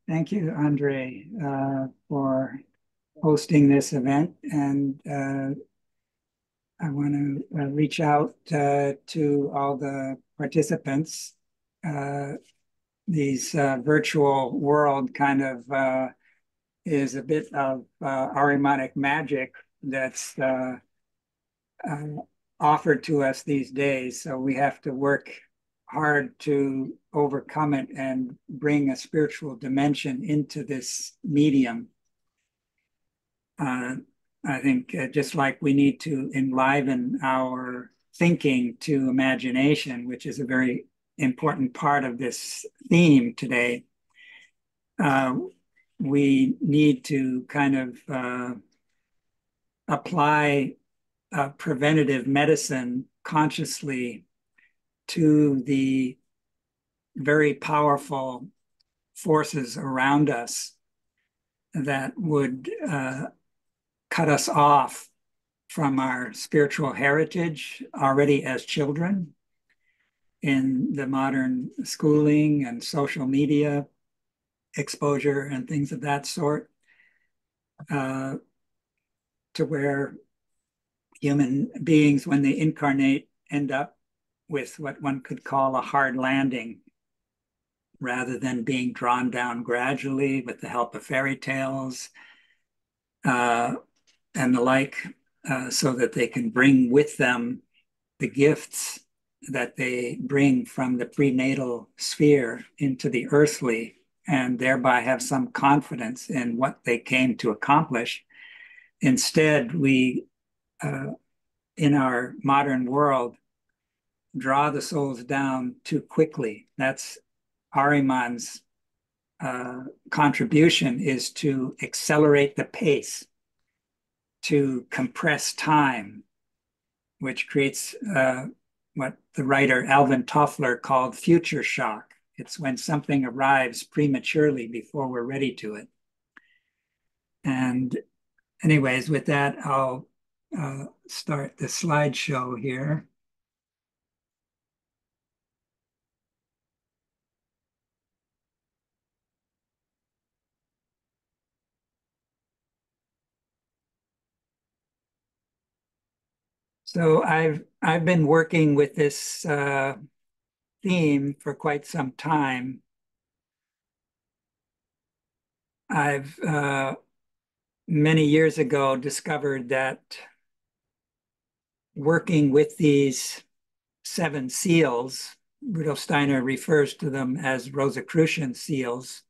Thank you, Andre, for hosting this event. And I want to reach out to all the participants. Uh, these virtual world kind of is a bit of Ahrimanic magic that's uh, offered to us these days. So we have to work hard to overcome it and bring a spiritual dimension into this medium. Uh, I think just like we need to enliven our thinking to imagination, which is a very important part of this theme today, uh, we need to kind of apply preventative medicine consciously to the very powerful forces around us that would cut us off from our spiritual heritage already as children in the modern schooling and social media exposure and things of that sort, uh, to where human beings, when they incarnate, end up with what one could call a hard landing rather than being drawn down gradually with the help of fairy tales uh, and the like, so that they can bring with them the gifts that they bring from the prenatal sphere into the earthly, and thereby have some confidence in what they came to accomplish. Instead, we, in our modern world, draw the souls down too quickly. That's Ahriman's contribution, is to accelerate the pace, to compress time, which creates what the writer Alvin Toffler called future shock. It's when something arrives prematurely before we're ready to it. And anyways, with that, I'll start the slideshow here. So I've been working with this theme for quite some time. I've many years ago discovered that working with these seven seals, Rudolf Steiner refers to them as Rosicrucian seals,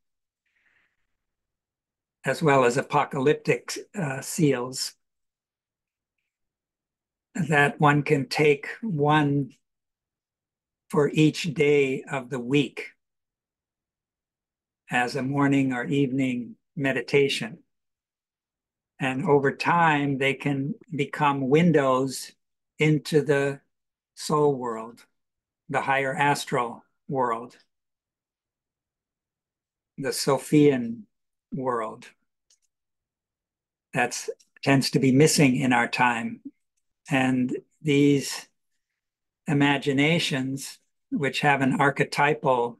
as well as apocalyptic seals, that one can take one for each day of the week as a morning or evening meditation. And over time, they can become windows into the soul world, the higher astral world, the Sophian world. That tends to be missing in our time. And these imaginations, which have an archetypal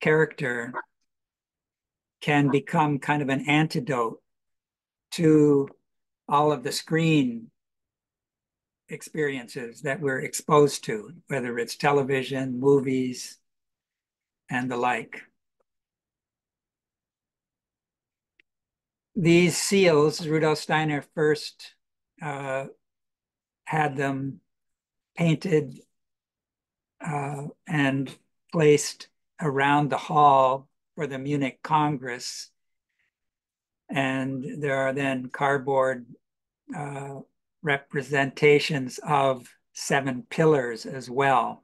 character, can become kind of an antidote to all of the screen experiences that we're exposed to, whether it's television, movies, and the like. These seals, Rudolf Steiner first had them painted and placed around the hall for the Munich Congress. And there are then cardboard representations of seven pillars as well.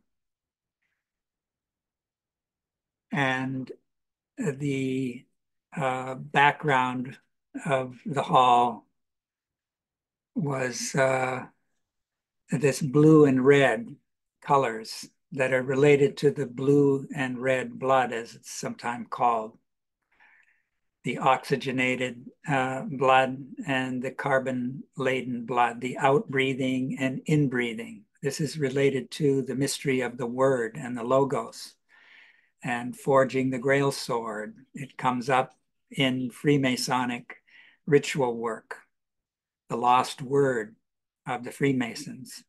And the background of the hall was this blue and red colors that are related to the blue and red blood, as it's sometimes called, the oxygenated blood and the carbon-laden blood, the outbreathing and inbreathing. This is related to the mystery of the word and the logos. and forging the Grail sword. It comes up in Freemasonic ritual work, the lost word of the Freemasons.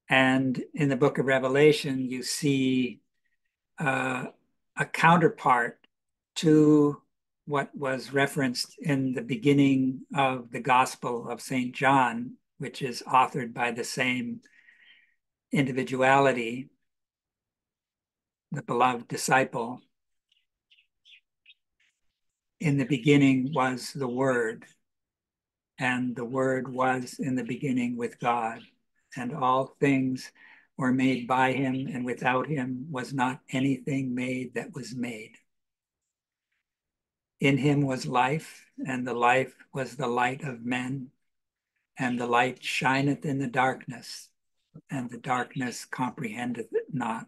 And in the book of Revelation, you see a counterpart to what was referenced in the beginning of the Gospel of St. John, which is authored by the same individuality, the beloved disciple. In the beginning was the Word, and the Word was in the beginning with God, and all things were made by him, and without him was not anything made that was made. In him was life, and the life was the light of men, and the light shineth in the darkness, and the darkness comprehendeth it not.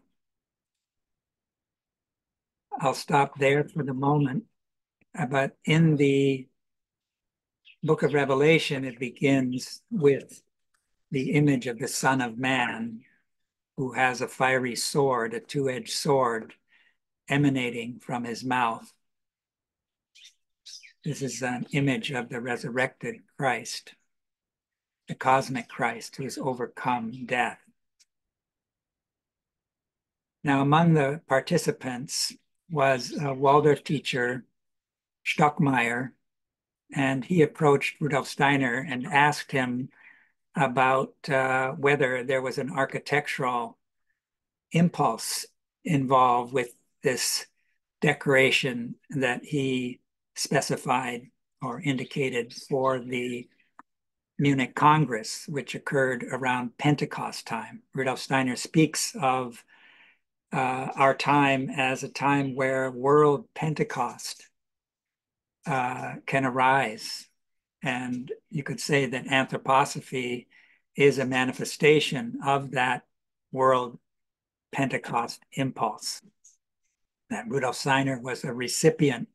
I'll stop there for the moment, but in the book of Revelation, it begins with the image of the Son of Man, who has a fiery sword, a two-edged sword, emanating from his mouth. This is an image of the resurrected Christ, the cosmic Christ who has overcome death. Now, among the participants was a Waldorf teacher, Stockmeyer, and he approached Rudolf Steiner and asked him about whether there was an architectural impulse involved with this decoration that he specified or indicated for the Munich Congress, which occurred around Pentecost time. Rudolf Steiner speaks of our time as a time where world Pentecost can arise. And you could say that anthroposophy is a manifestation of that world Pentecost impulse. That Rudolf Steiner was a recipient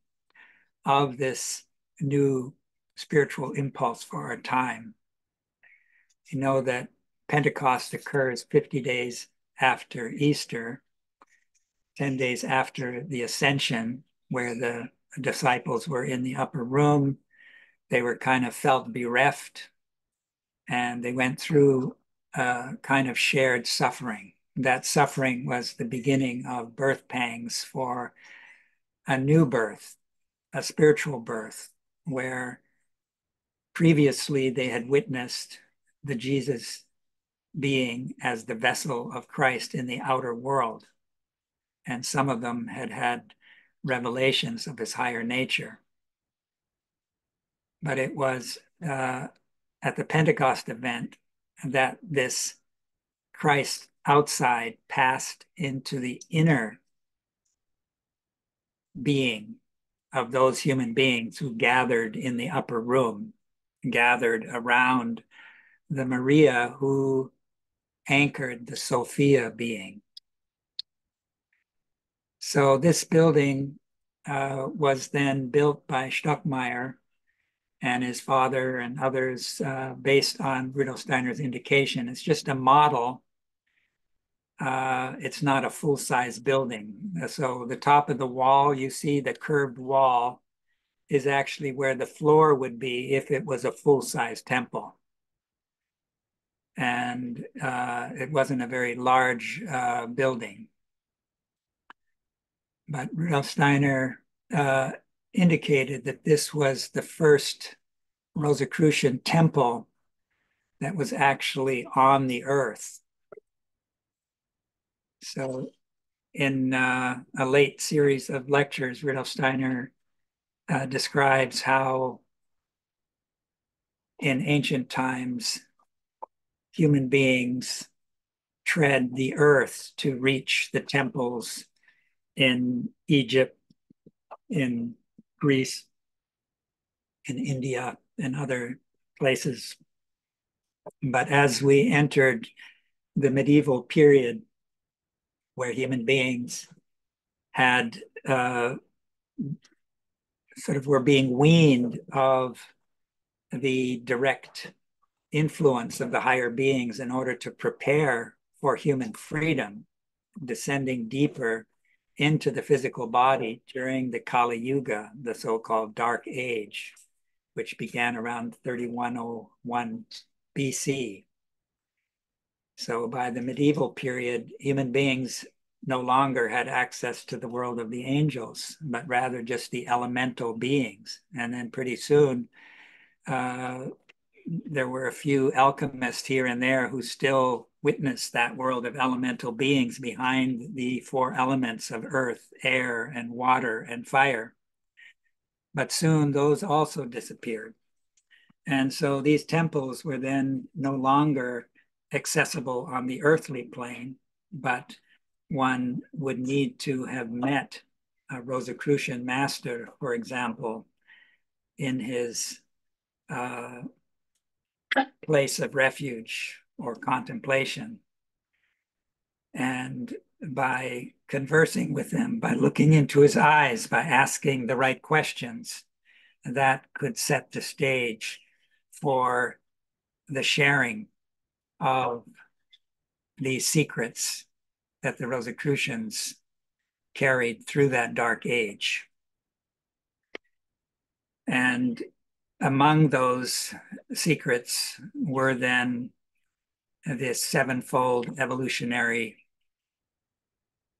of this new spiritual impulse for our time. You know that Pentecost occurs 50 days after Easter, 10 days after the Ascension, where the disciples were in the upper room. They were kind of felt bereft, and they went through a kind of shared suffering. That suffering was the beginning of birth pangs for a new birth, a spiritual birth, where previously they had witnessed the Jesus being as the vessel of Christ in the outer world. And some of them had had revelations of his higher nature. But it was at the Pentecost event that this Christ outside passed into the inner being of those human beings who gathered in the upper room, gathered around the Maria who anchored the Sophia being. So this building was then built by Stockmeyer and his father and others based on Rudolf Steiner's indication. It's just a model. It's not a full-size building. So the top of the wall, you see the curved wall is actually where the floor would be if it was a full-size temple. And it wasn't a very large building. But Rudolf Steiner indicated that this was the first Rosicrucian temple that was actually on the earth. So in a late series of lectures, Rudolf Steiner describes how in ancient times, human beings tread the earth to reach the temples in Egypt, in Greece, in India, and other places. But as we entered the medieval period, where human beings had sort of were being weaned of the direct influence of the higher beings in order to prepare for human freedom, descending deeper into the physical body during the Kali Yuga, the so-called Dark Age, which began around 3101 BC. So by the medieval period, human beings no longer had access to the world of the angels, but rather just the elemental beings. And then pretty soon, there were a few alchemists here and there who still witnessed that world of elemental beings behind the four elements of earth, air, and water, and fire. But soon those also disappeared. And so these temples were then no longer accessible on the earthly plane, but one would need to have met a Rosicrucian master, for example, in his place of refuge or contemplation. And by conversing with him, by looking into his eyes, by asking the right questions, that could set the stage for the sharing of these secrets that the Rosicrucians carried through that dark age. And among those secrets were then this sevenfold evolutionary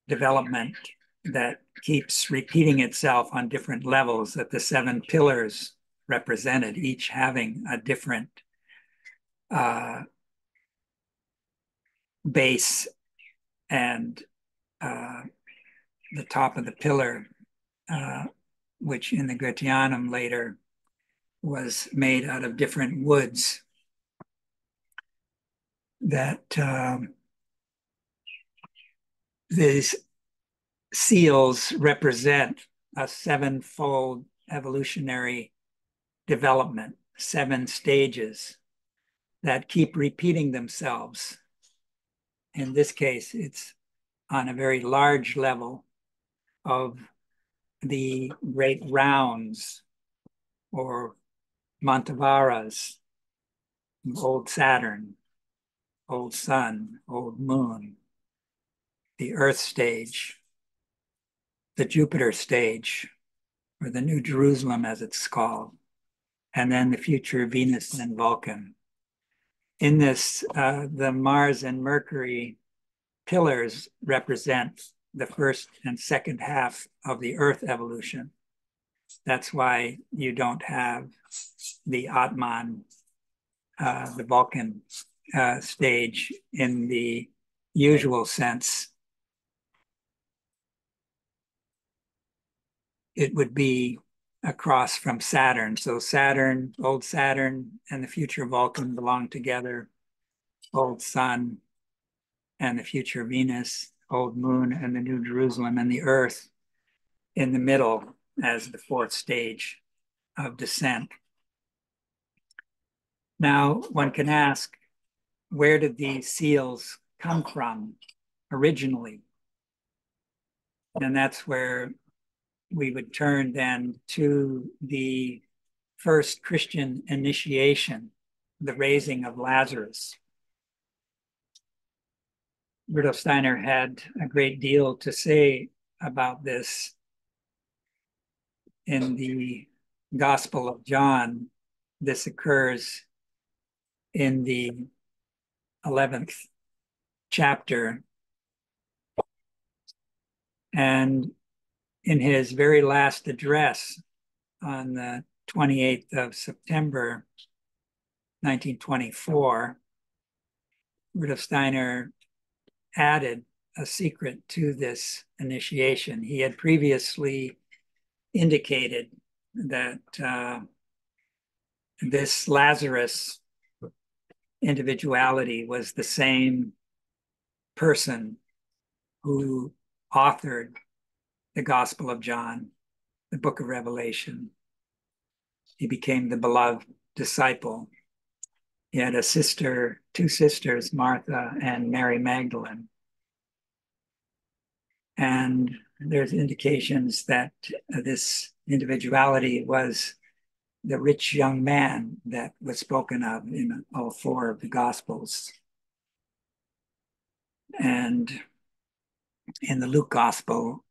development that keeps repeating itself on different levels, that the seven pillars represented, each having a different base, and the top of the pillar, which in the Gratianum later was made out of different woods, that these seals represent a sevenfold evolutionary development, 7 stages that keep repeating themselves. In this case, it's on a very large level of the great rounds or Mantavaras, old Saturn, old sun, old moon, the Earth stage, the Jupiter stage, or the New Jerusalem as it's called, and then the future Venus and Vulcan. In this, the Mars and Mercury pillars represent the first and second half of the Earth evolution. That's why you don't have the Atman, the Vulcan stage in the usual sense. It would be across from Saturn. So Saturn, old Saturn, and the future Vulcan belong together. Old Sun and the future Venus, old Moon and the New Jerusalem, and the Earth in the middle as the 4th stage of descent. Now, one can ask, where did these seals come from originally? And that's where we would turn then to the first Christian initiation, the raising of Lazarus. Rudolf Steiner had a great deal to say about this in the Gospel of John. This occurs in the 11th chapter. And in his very last address on the 28th of September, 1924, Rudolf Steiner added a secret to this initiation. He had previously indicated that this Lazarus individuality was the same person who authored the Gospel of John, the book of Revelation. He became the beloved disciple. He had a sister, 2 sisters, Martha and Mary Magdalene. And there's indications that this individuality was the rich young man that was spoken of in all 4 of the Gospels. And in the Luke Gospel,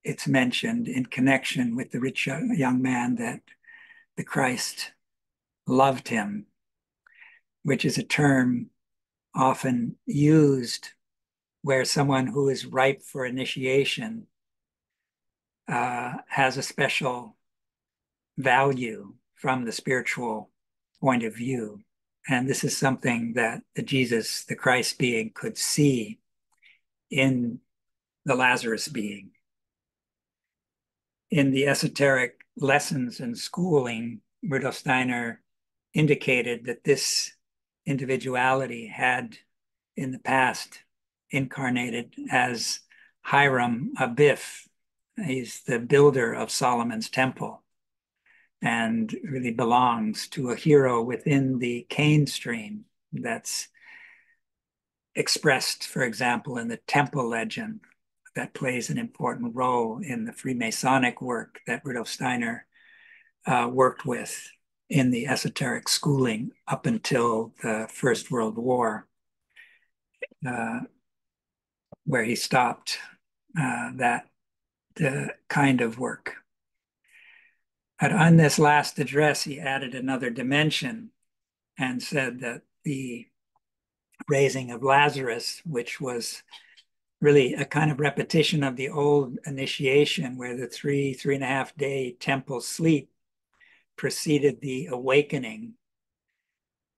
it's mentioned in connection with the rich young man that the Christ loved him, which is a term often used where someone who is ripe for initiation has a special value from the spiritual point of view. And this is something that the Jesus, the Christ being, could see in the Lazarus being. In the esoteric lessons and schooling, Rudolf Steiner indicated that this individuality had in the past incarnated as Hiram Abiff. He's the builder of Solomon's temple and really belongs to a hero within the Cain stream that's expressed, for example, in the temple legend that plays an important role in the Freemasonic work that Rudolf Steiner worked with in the esoteric schooling up until the First World War, where he stopped that kind of work. But on this last address, he added another dimension and said that the raising of Lazarus, which was really a kind of repetition of the old initiation where the 3.5 day temple sleep preceded the awakening,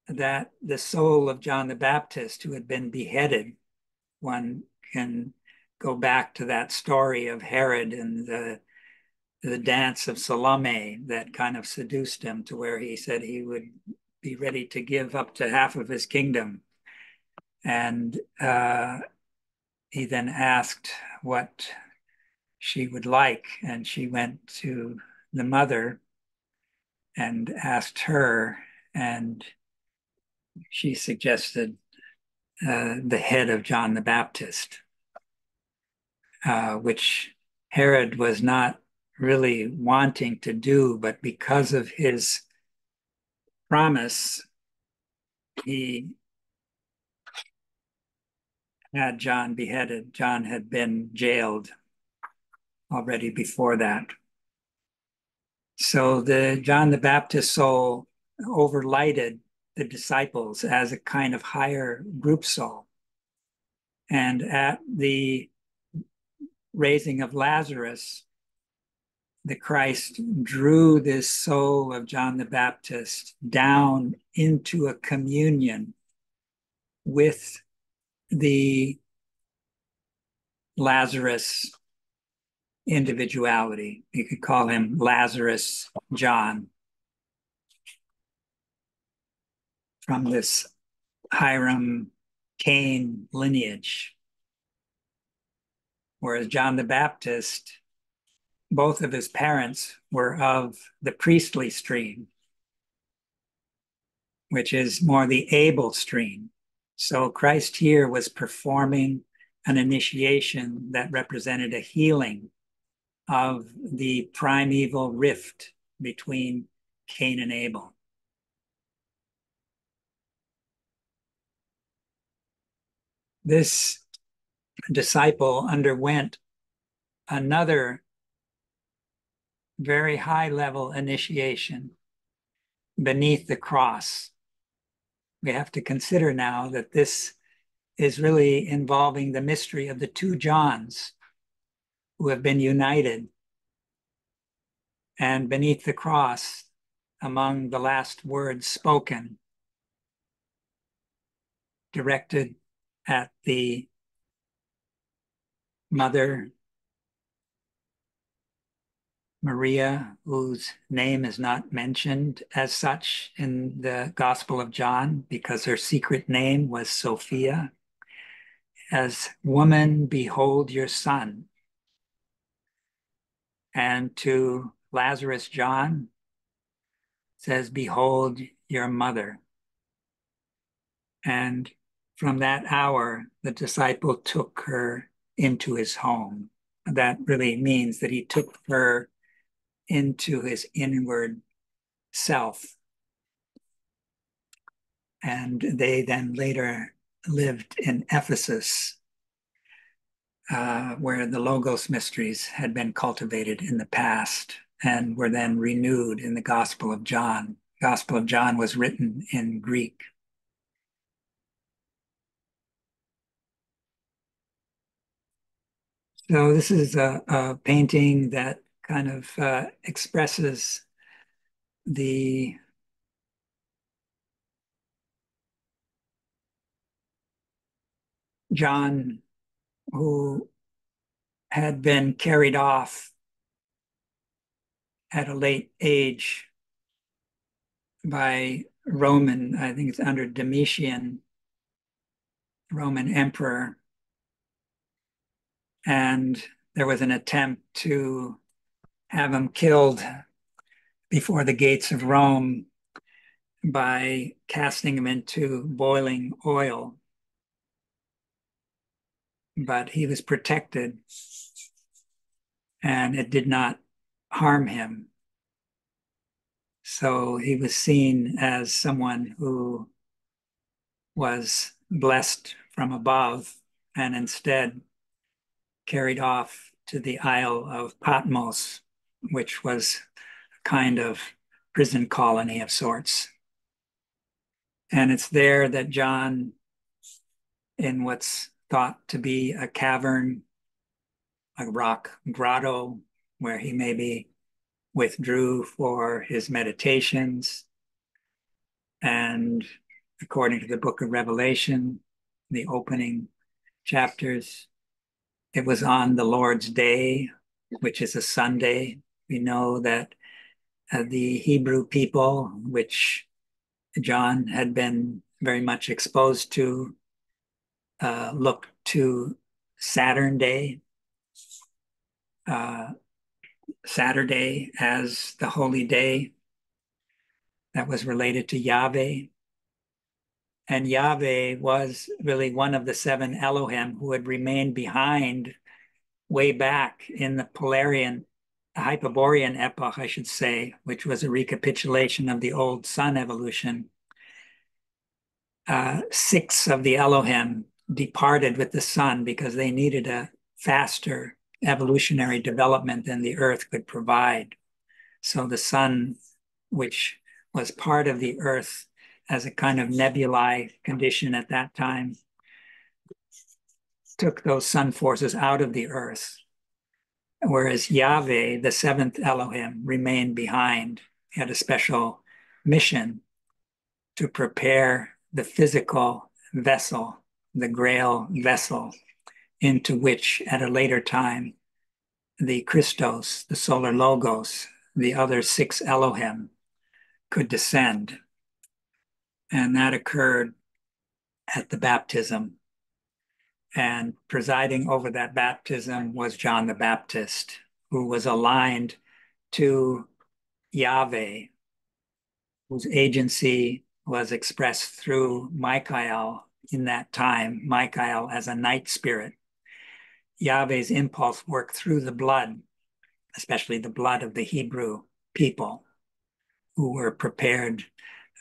that the soul of John the Baptist, who had been beheaded, one can go back to that story of Herod and the dance of Salome that kind of seduced him to where he said he would be ready to give up to half of his kingdom. And he then asked what she would like, and she went to the mother and asked her, and she suggested the head of John the Baptist, which Herod was not really wanting to do, but because of his promise, he had John beheaded. John had been jailed already before that. So the John the Baptist soul overlighted the disciples as a kind of higher group soul. And at the raising of Lazarus, the Christ drew this soul of John the Baptist down into a communion with the Lazarus individuality. You could call him Lazarus John, from this Hiram Cain lineage. Whereas John the Baptist, both of his parents were of the priestly stream, which is more the Abel stream. So Christ here was performing an initiation that represented a healing of the primeval rift between Cain and Abel. This disciple underwent another very high level initiation beneath the cross. We have to consider now that this is really involving the mystery of the two Johns who have been united. And beneath the cross, among the last words spoken, directed at the mother Maria, whose name is not mentioned as such in the Gospel of John because her secret name was Sophia, as woman, behold your son. And to Lazarus, John says, behold your mother. And from that hour, the disciple took her into his home. That really means that he took her into his inward self. And they then later lived in Ephesus, where the Logos mysteries had been cultivated in the past and were then renewed in the Gospel of John. Gospel of John was written in Greek. So this is a painting that kind of expresses the John who had been carried off at a late age by Roman, I think it's under Domitian, Roman emperor. And there was an attempt to have him killed before the gates of Rome by casting him into boiling oil. But he was protected and it did not harm him. So he was seen as someone who was blessed from above and instead carried off to the Isle of Patmos, which was a kind of prison colony of sorts. And it's there that John, in what's thought to be a cavern, a rock grotto, where he maybe withdrew for his meditations. And according to the book of Revelation, the opening chapters, it was on the Lord's day, which is a Sunday. We know that the Hebrew people, which John had been very much exposed to, looked to Saturn Day, Saturday as the holy day that was related to Yahweh. And Yahweh was really one of the seven Elohim who had remained behind way back in the Hyperborean epoch, I should say, which was a recapitulation of the old sun evolution. Six of the Elohim departed with the sun because they needed a faster evolutionary development than the earth could provide. So the sun, which was part of the earth as a kind of nebulae condition at that time, took those sun forces out of the earth. Whereas Yahweh, the seventh Elohim, remained behind. He had a special mission to prepare the physical vessel, the grail vessel, into which at a later time the Christos, the solar logos, the other six Elohim could descend. And that occurred at the baptism. And presiding over that baptism was John the Baptist, who was aligned to Yahweh, whose agency was expressed through Michael in that time, Michael as a night spirit. Yahweh's impulse worked through the blood, especially the blood of the Hebrew people who were prepared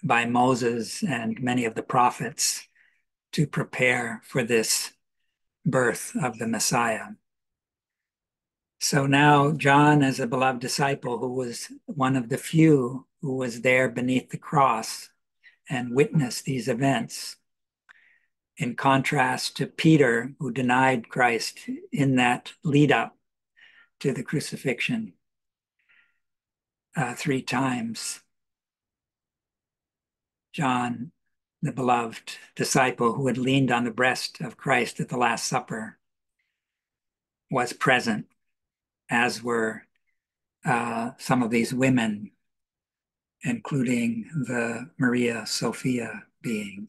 by Moses and many of the prophets to prepare for this birth of the Messiah. So now John, as a beloved disciple who was one of the few who was there beneath the cross and witnessed these events, in contrast to Peter, who denied Christ in that lead up to the crucifixion 3 times. John, the beloved disciple who had leaned on the breast of Christ at the Last Supper, was present, as were some of these women, including the Maria Sophia being.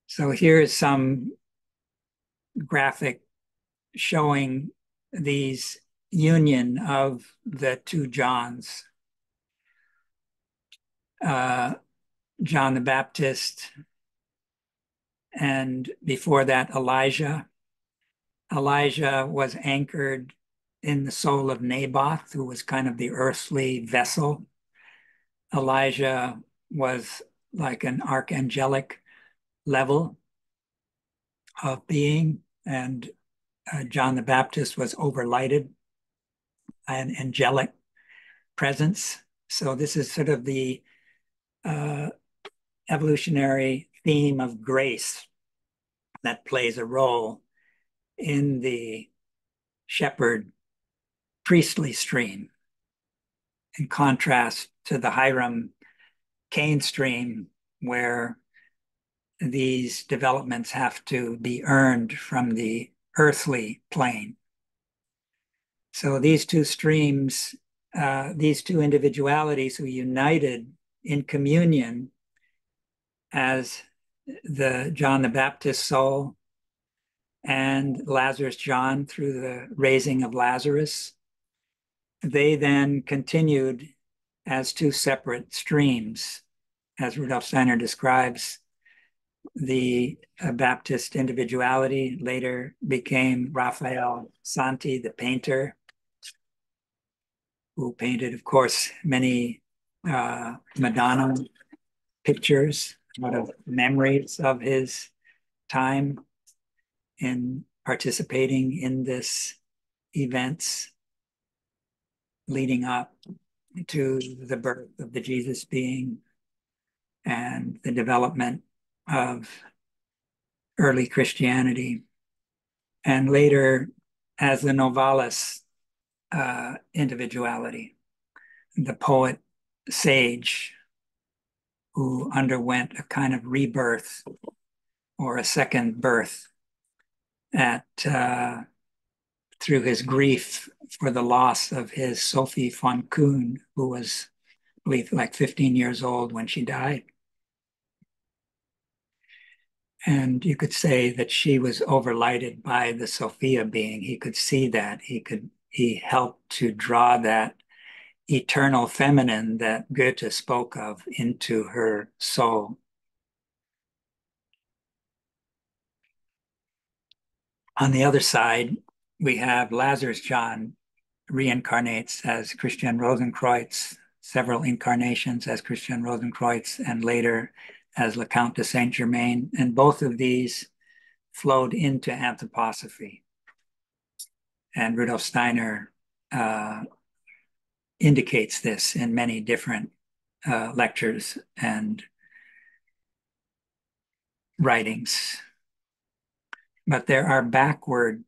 So here is some graphic showing these union of the 2 Johns. John the Baptist, and before that, Elijah. Elijah was anchored in the soul of Naboth, who was kind of the earthly vessel. Elijah was like an archangelic level, of being, and John the Baptist was overlighted by an angelic presence. So this is sort of the uh, evolutionary theme of grace that plays a role in the shepherd priestly stream, in contrast to the Hiram Cain stream, where these developments have to be earned from the earthly plane. So these two streams, these two individualities who united in communion as the John the Baptist soul and Lazarus John through the raising of Lazarus, they then continued as two separate streams. As Rudolf Steiner describes, the Baptist individuality later became Raphael Santi, the painter, who painted, of course, many Madonna pictures out of memories of his time in participating in this events leading up to the birth of the Jesus being and the development of early Christianity. And later, as the Novalis individuality, the poet sage who underwent a kind of rebirth or a second birth at through his grief for the loss of his Sophie von Kuhn, who was, I believe, like 15 years old when she died. And you could say that she was overlighted by the Sophia being. He could see that. He helped to draw that eternal feminine that Goethe spoke of into her soul. On the other side, we have Lazarus John reincarnates as Christian Rosenkreuz, several incarnations as Christian Rosenkreuz, and later as Le Count de Saint Germain. And both of these flowed into anthroposophy. And Rudolf Steiner indicates this in many different lectures and writings. But there are backward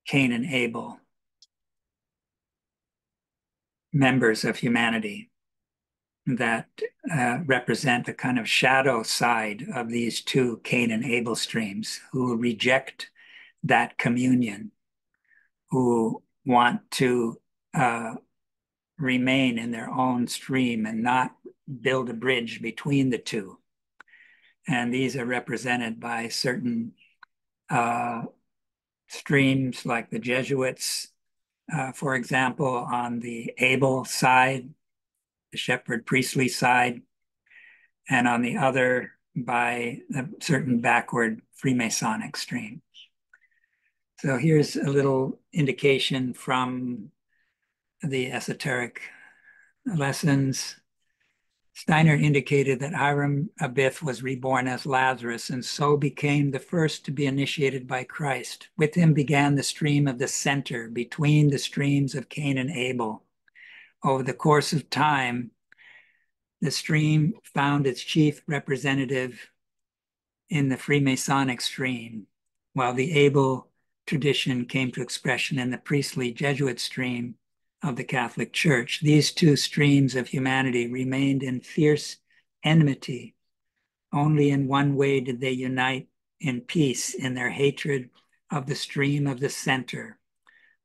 Cain and Abel members of humanity that represent a kind of shadow side of these two Cain and Abel streams who reject that communion, who want to remain in their own stream and not build a bridge between the two. And these are represented by certain streams like the Jesuits, for example, on the Abel side, the shepherd priestly side, and on the other by a certain backward Freemasonic stream. So here's a little indication from the esoteric lessons. Steiner indicated that Hiram Abiff was reborn as Lazarus and so became the first to be initiated by Christ. With him began the stream of the center between the streams of Cain and Abel. Over the course of time, the stream found its chief representative in the Freemasonic stream, while the Abel tradition came to expression in the priestly Jesuit stream of the Catholic Church. These two streams of humanity remained in fierce enmity. Only in one way did they unite in peace, in their hatred of the stream of the center.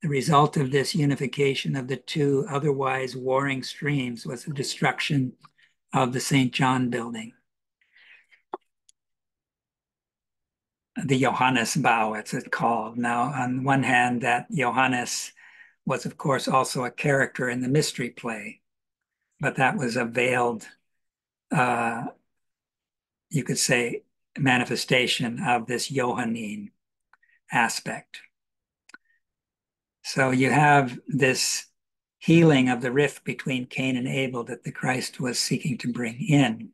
The result of this unification of the two otherwise warring streams was the destruction of the St. John building. The Johannesbau, it's called. Now, on one hand, that Johannes was, of course, also a character in the mystery play, but that was a veiled, you could say, manifestation of this Johannine aspect. So you have this healing of the rift between Cain and Abel that the Christ was seeking to bring in.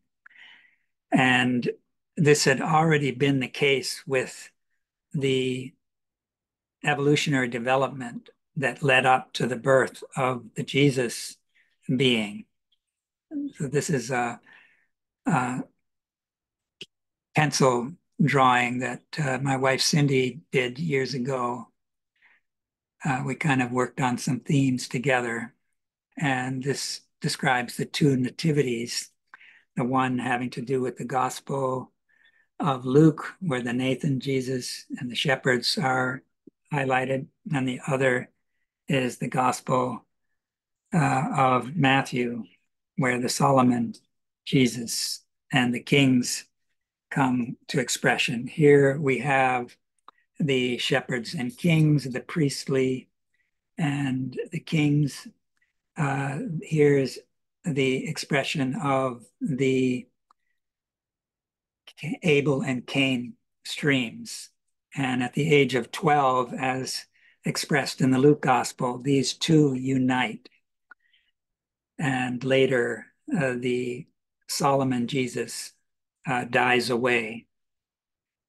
And this had already been the case with the evolutionary development that led up to the birth of the Jesus being. So this is a pencil drawing that my wife Cindy did years ago. We kind of worked on some themes together, and this describes the two nativities, the one having to do with the Gospel of Luke, where the Nathan, Jesus, and the shepherds are highlighted, and the other is the Gospel of Matthew, where the Solomon, Jesus, and the kings come to expression. Here we have the shepherds and kings, the priestly and the kings. Here's the expression of the Abel and Cain streams. And at the age of 12, as expressed in the Luke Gospel, these two unite. And later, the Solomon Jesus dies away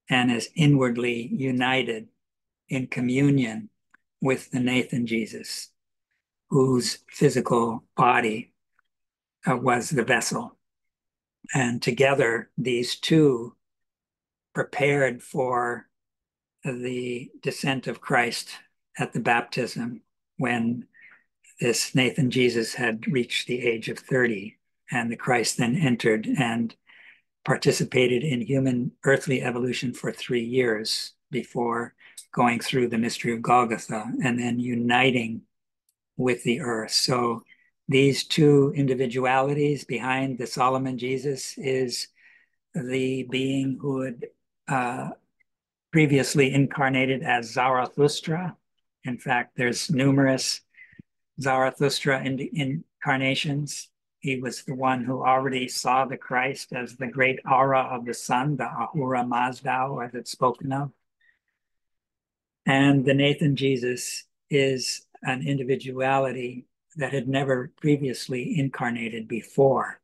and is inwardly united in communion with the Nathan Jesus, whose physical body was the vessel. And together, these two prepared for the descent of Christ at the baptism when this Nathan Jesus had reached the age of 30, and the Christ then entered and participated in human earthly evolution for 3 years before going through the mystery of Golgotha and then uniting with the earth. So these two individualities behind the Solomon Jesus is the being who had previously incarnated as Zarathustra. In fact, there's numerous Zarathustra incarnations. He was the one who already saw the Christ as the great aura of the sun, the Ahura Mazda, as it's spoken of. And the Nathan Jesus is an individuality that had never previously incarnated before.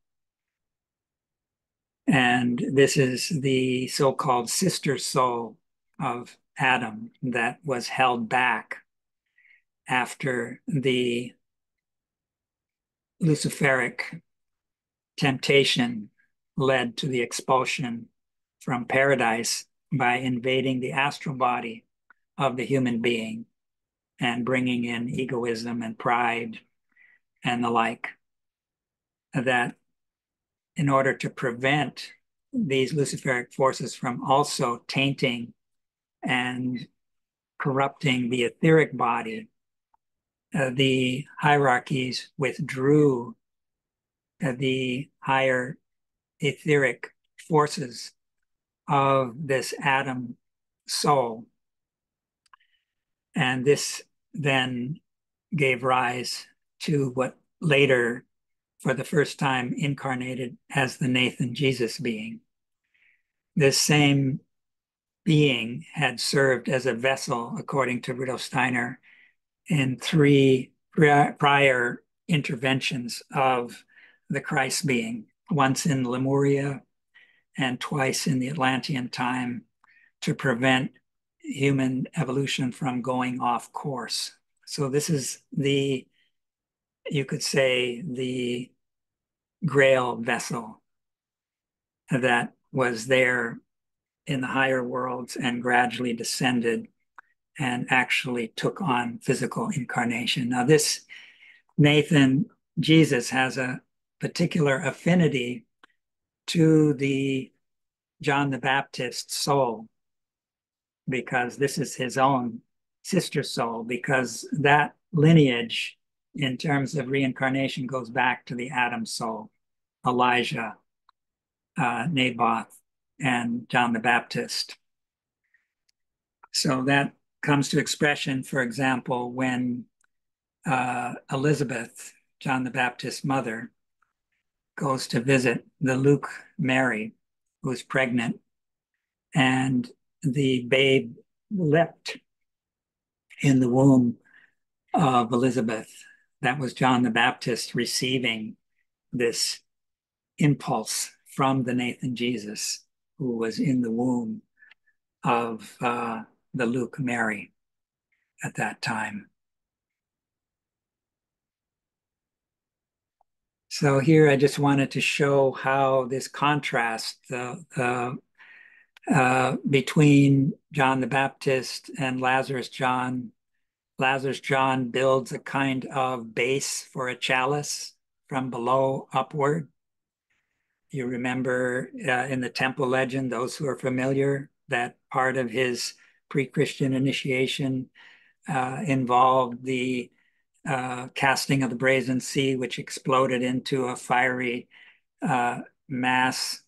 And this is the so-called sister soul of Adam that was held back after the Luciferic temptation led to the expulsion from paradise by invading the astral body of the human being and bringing in egoism and pride and the like. That in order to prevent these Luciferic forces from also tainting and corrupting the etheric body, the hierarchies withdrew the higher etheric forces of this Adam soul. And this then gave rise to what later, for the first time, incarnated as the Nathan Jesus being. This same being had served as a vessel, according to Rudolf Steiner, in 3 prior interventions of the Christ being, once in Lemuria and twice in the Atlantean time, to prevent human evolution from going off course. So this is the, you could say, the Grail vessel that was there in the higher worlds and gradually descended and actually took on physical incarnation. Now, this Nathan Jesus has a particular affinity to the John the Baptist soul, because this is his own sister soul, because that lineage in terms of reincarnation goes back to the Adam soul, Elijah, Naboth, and John the Baptist. So that comes to expression, for example, when Elizabeth, John the Baptist's mother, goes to visit the Luke Mary, who's pregnant, and the babe leapt in the womb of Elizabeth. That was John the Baptist receiving this impulse from the Nathan Jesus, who was in the womb of the Luke Mary at that time. So here I just wanted to show how this contrast between John the Baptist and Lazarus John. Lazarus John builds a kind of base for a chalice from below upward. You remember in the temple legend, those who are familiar, that part of his pre-Christian initiation involved the casting of the brazen sea, which exploded into a fiery mass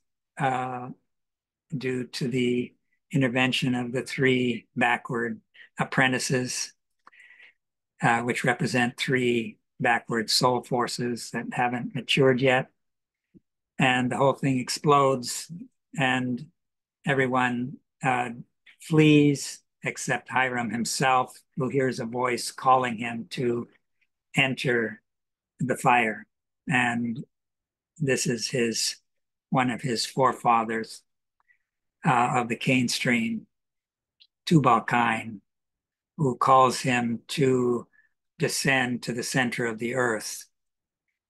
due to the intervention of the three backward apprentices, which represent three backward soul forces that haven't matured yet. And the whole thing explodes, and everyone flees except Hiram himself, who hears a voice calling him to enter the fire. And this is one of his forefathers of the Cain strain, Tubal-Cain, who calls him to descend to the center of the earth.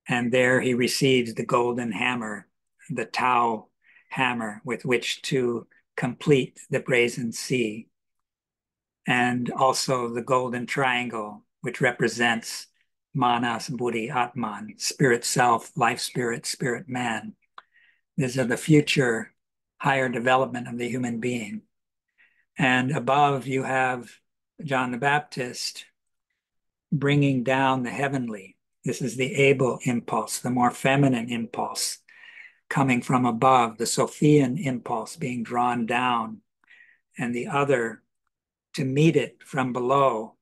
And there he receives the golden hammer, the Tau hammer, with which to complete the brazen sea. And also the golden triangle, which represents Manas, Buddhi, Atman, spirit self, life spirit, spirit man. These are the future higher development of the human being. And above you have John the Baptist bringing down the heavenly. This is the able impulse, the more feminine impulse coming from above, the Sophian impulse being drawn down, and the other to meet it from below,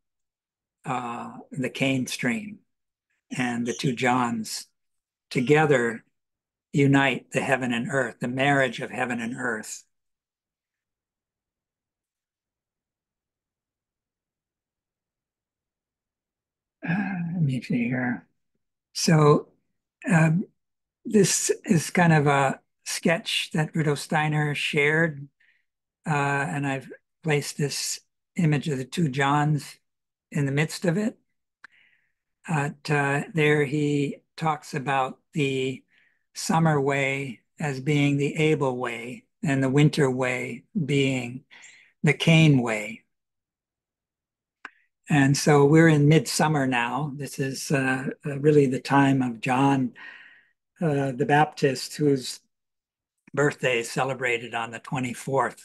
the Cain stream. And the two Johns together unite the heaven and earth, the marriage of heaven and earth. Let me see here. So this is kind of a sketch that Rudolf Steiner shared, and I've placed this image of the two Johns in the midst of it. There he talks about the summer way as being the able way, and the winter way being the Cain way. And so we're in midsummer now. This is really the time of John the Baptist, whose birthday is celebrated on the 24th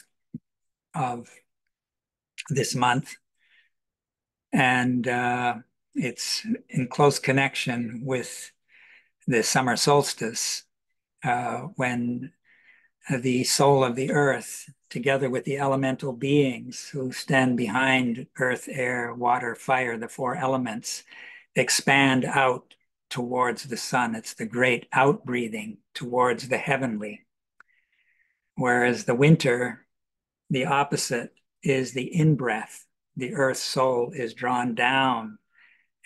of this month. And it's in close connection with the summer solstice, when the soul of the earth, together with the elemental beings who stand behind earth, air, water, fire, the four elements, expand out towards the sun. It's the great outbreathing towards the heavenly. Whereas the winter, the opposite, is the in-breath. The earth soul is drawn down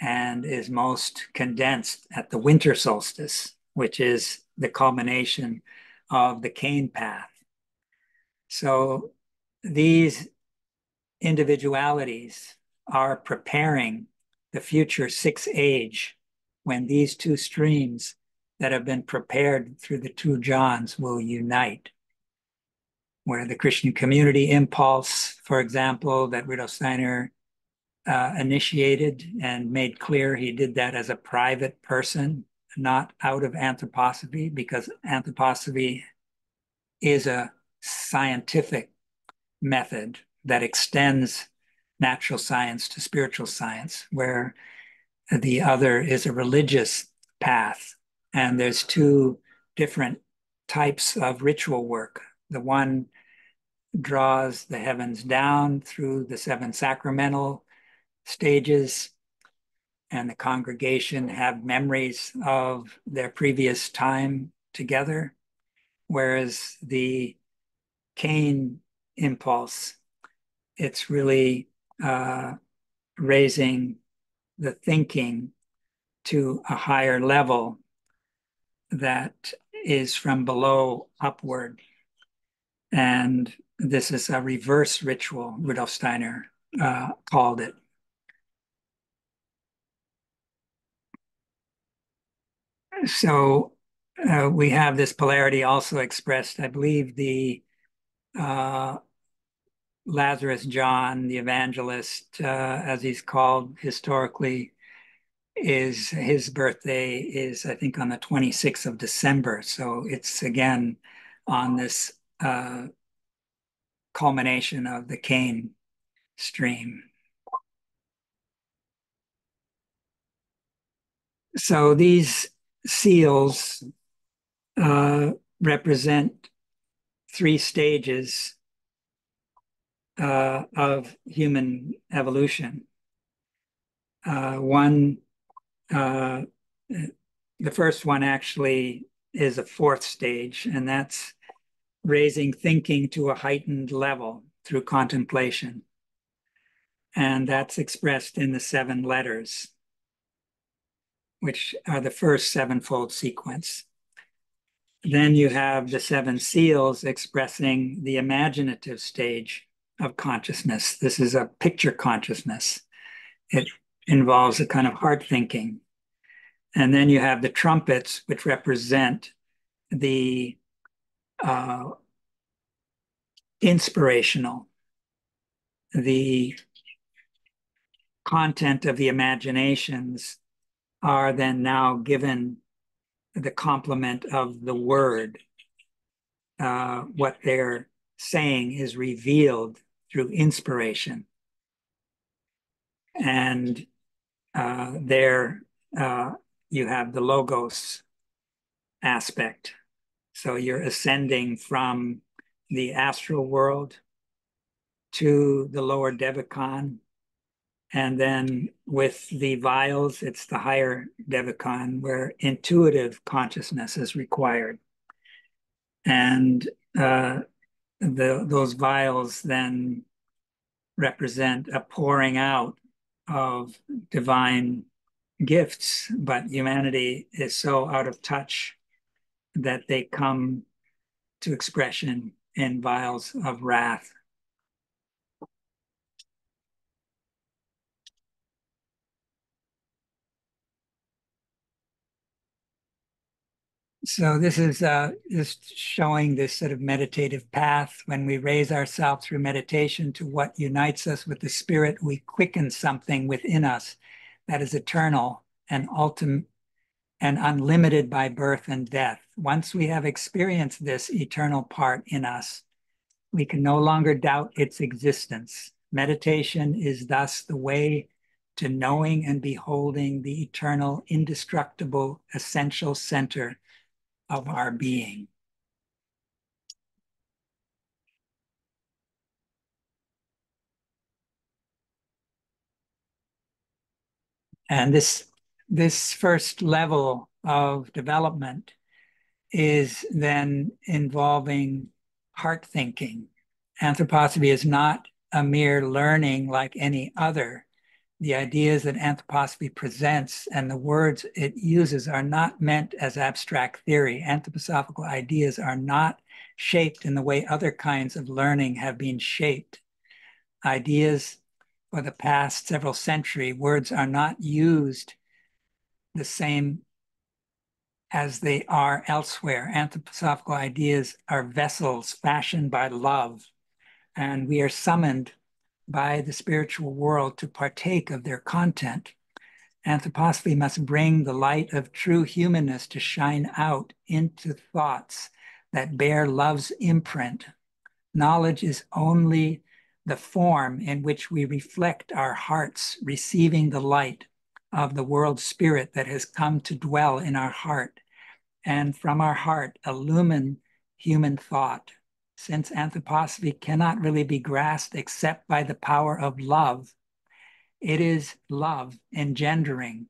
and is most condensed at the winter solstice, which is the culmination of the Cain path. So these individualities are preparing the future sixth age, when these two streams that have been prepared through the two Johns will unite. Where the Christian community impulse, for example, that Rudolf Steiner initiated and made clear he did that as a private person, not out of anthroposophy, because anthroposophy is a scientific method that extends natural science to spiritual science, where the other is a religious path. And there's two different types of ritual work. The one draws the heavens down through the seven sacramental stages, and the congregation have memories of their previous time together, whereas the Cain impulse, it's really raising the thinking to a higher level that is from below upward. And this is a reverse ritual, Rudolf Steiner called it. So we have this polarity also expressed. I believe the uh, Lazarus John, the evangelist, as he's called historically, is his birthday is, I think, on the 26th of December. So it's again on this culmination of the Cain stream. So these seals represent three stages of human evolution. One, uh, the first one actually is a fourth stage, and that's raising thinking to a heightened level through contemplation. And that's expressed in the seven letters, which are the first sevenfold sequence. Then you have the seven seals expressing the imaginative stage of consciousness. This is a picture consciousness. It involves a kind of hard thinking. And then you have the trumpets, which represent the uh, inspirational, the content of the imaginations are then now given the complement of the word. What they're saying is revealed through inspiration. And there you have the logos aspect. So you're ascending from the astral world to the lower devachan. And then with the vials, it's the higher devachan where intuitive consciousness is required. And those vials then represent a pouring out of divine gifts, but humanity is so out of touch that they come to expression in vials of wrath. So this is just showing this sort of meditative path. When we raise ourselves through meditation to what unites us with the spirit, we quicken something within us that is eternal and ultimate and unlimited by birth and death. Once we have experienced this eternal part in us, we can no longer doubt its existence. Meditation is thus the way to knowing and beholding the eternal, indestructible, essential center of our being. And this first level of development is then involving heart thinking. Anthroposophy is not a mere learning like any other. The ideas that anthroposophy presents and the words it uses are not meant as abstract theory. Anthroposophical ideas are not shaped in the way other kinds of learning have been shaped. Ideas for the past several centuries, words are not used the same as they are elsewhere. Anthroposophical ideas are vessels fashioned by love, and we are summoned by the spiritual world to partake of their content. Anthroposophy must bring the light of true humanness to shine out into thoughts that bear love's imprint. Knowledge is only the form in which we reflect our hearts, receiving the light of the world spirit that has come to dwell in our heart, and from our heart illumine human thought. Since anthroposophy cannot really be grasped except by the power of love, it is love engendering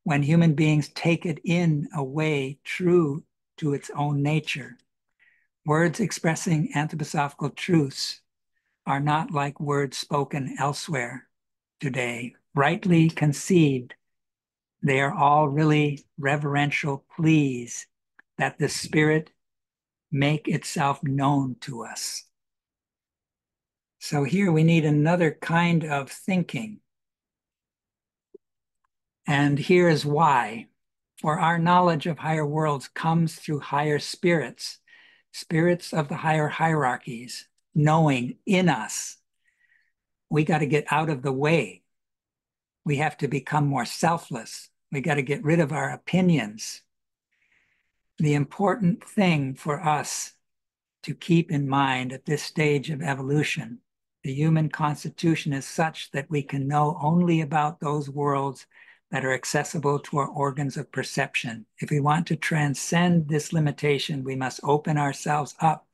when human beings take it in a way true to its own nature. Words expressing anthroposophical truths are not like words spoken elsewhere today. Rightly conceived, they are all really reverential pleas that the spirit make itself known to us. So here we need another kind of thinking. And here is why. For our knowledge of higher worlds comes through higher spirits, spirits of the higher hierarchies, knowing in us. We got to get out of the way. We have to become more selfless. We got to get rid of our opinions. The important thing for us to keep in mind at this stage of evolution, the human constitution is such that we can know only about those worlds that are accessible to our organs of perception. If we want to transcend this limitation, we must open ourselves up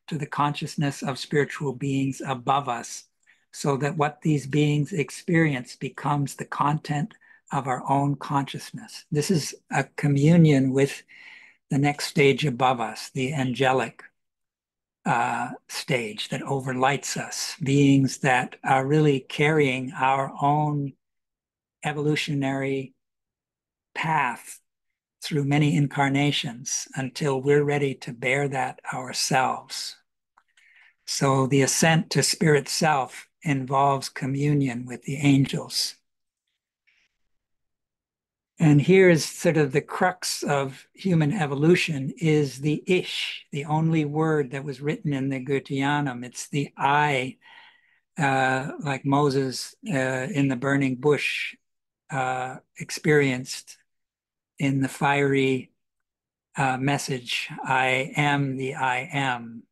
to the consciousness of spiritual beings above us, so that what these beings experience becomes the content of our own consciousness. This is a communion with the next stage above us, the angelic stage that overlights us, beings that are really carrying our own evolutionary path through many incarnations until we're ready to bear that ourselves. So the ascent to spirit self involves communion with the angels. And here's sort of the crux of human evolution is the ish, the only word that was written in the Goetheanum. It's the I, like Moses in the burning bush experienced in the fiery message, I am the I am.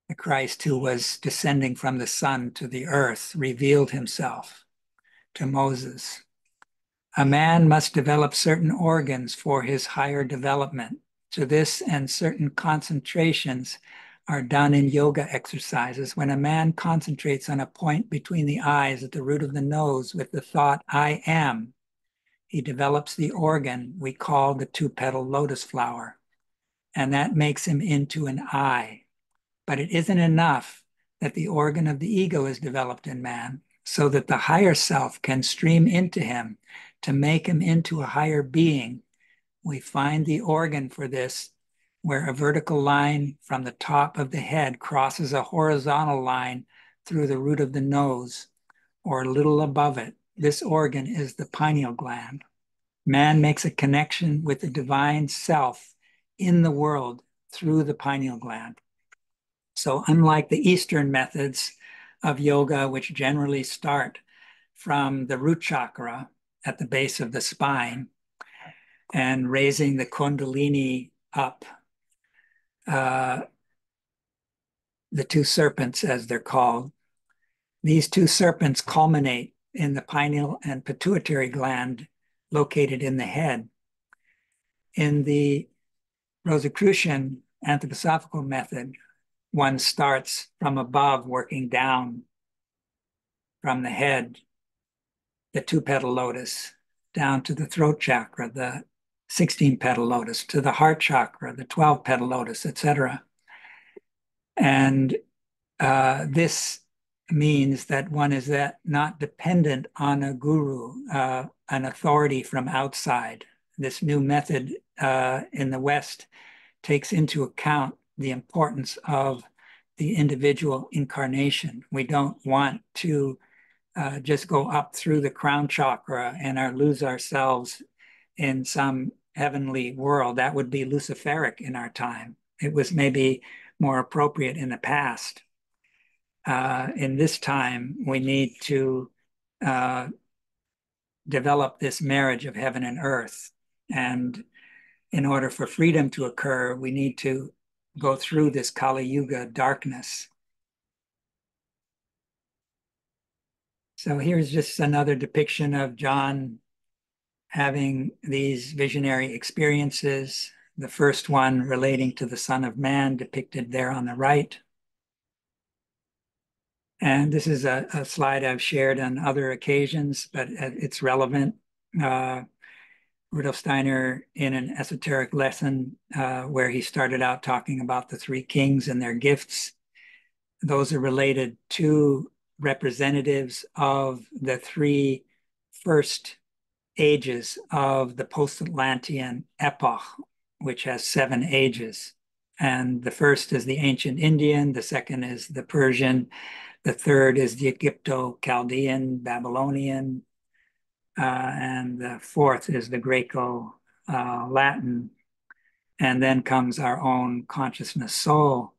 The Christ who was descending from the sun to the earth revealed himself to Moses. A man must develop certain organs for his higher development. To this and certain concentrations are done in yoga exercises. When a man concentrates on a point between the eyes at the root of the nose with the thought, I am, he develops the organ we call the two-petal lotus flower. And that makes him into an I. But it isn't enough that the organ of the ego is developed in man, so that the higher self can stream into him to make him into a higher being. We find the organ for this where a vertical line from the top of the head crosses a horizontal line through the root of the nose, or a little above it. This organ is the pineal gland. Man makes a connection with the divine self in the world through the pineal gland. So unlike the Eastern methods of yoga, which generally start from the root chakra at the base of the spine and raising the kundalini up, the two serpents, as they're called, these two serpents culminate in the pineal and pituitary gland located in the head. In the Rosicrucian anthroposophical method, one starts from above, working down from the head, the two-petal lotus, down to the throat chakra, the 16-petal lotus, to the heart chakra, the 12-petal lotus, etc. And this means that one is not dependent on a guru, an authority from outside. This new method in the West takes into account the importance of the individual incarnation. We don't want to just go up through the crown chakra and lose ourselves in some heavenly world. That would be Luciferic in our time. It was maybe more appropriate in the past. In this time, we need to develop this marriage of heaven and earth. And in order for freedom to occur, we need to go through this Kali Yuga darkness. So here's just another depiction of John having these visionary experiences. The first one relating to the Son of Man depicted there on the right. And this is a slide I've shared on other occasions, but it's relevant. Rudolf Steiner, in an esoteric lesson where he started out talking about the three kings and their gifts, those are related to representatives of the three first ages of the post-Atlantean epoch, which has 7 ages. And the first is the ancient Indian, the second is the Persian, the third is the Egypto-Chaldean, Babylonian, and the fourth is the Greco-Latin. And then comes our own consciousness soul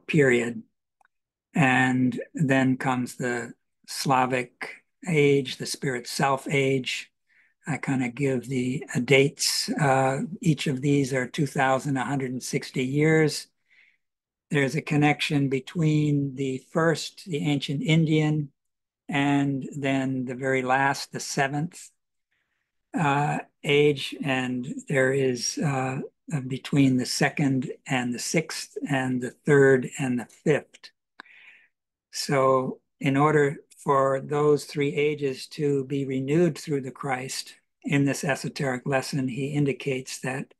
period. And then comes the Slavic age, the spirit self age. I kind of give the dates. Each of these are 2,160 years. There's a connection between the first, the ancient Indian, and then the very last, the seventh age. And there is between the second and the sixth, and the third and the fifth. So, in order for those three ages to be renewed through the Christ, in this esoteric lesson, he indicates that